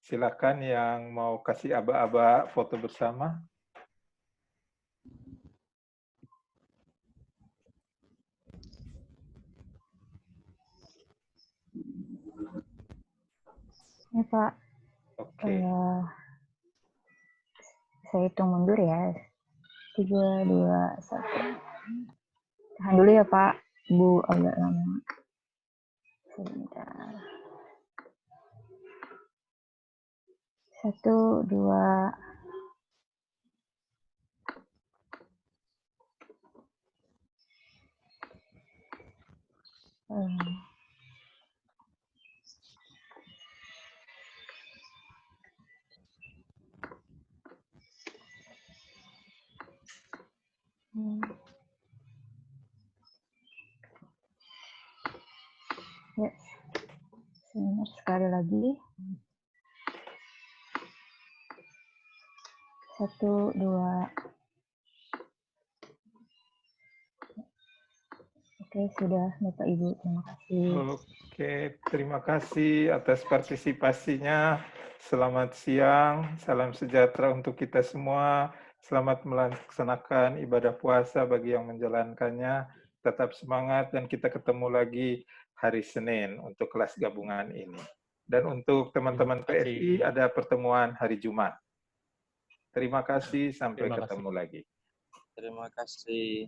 A: Silakan yang mau kasih aba-aba foto bersama.
I: Ya Pak, saya hitung mundur ya. 3, 2, 1. Tahan dulu ya Pak, Bu agak lama. Sebentar. 1, 2. Ya, sebentar sekali lagi. 1, 2. Oke, sudah Bapak Ibu, terima kasih.
A: Oke, terima kasih atas partisipasinya. Selamat siang, salam sejahtera untuk kita semua. Selamat melaksanakan ibadah puasa bagi yang menjalankannya. Tetap semangat dan kita ketemu lagi hari Senin untuk kelas gabungan ini. Dan untuk teman-teman PFI ada pertemuan hari Jumat. Terima kasih, sampai ketemu lagi.
J: Terima kasih.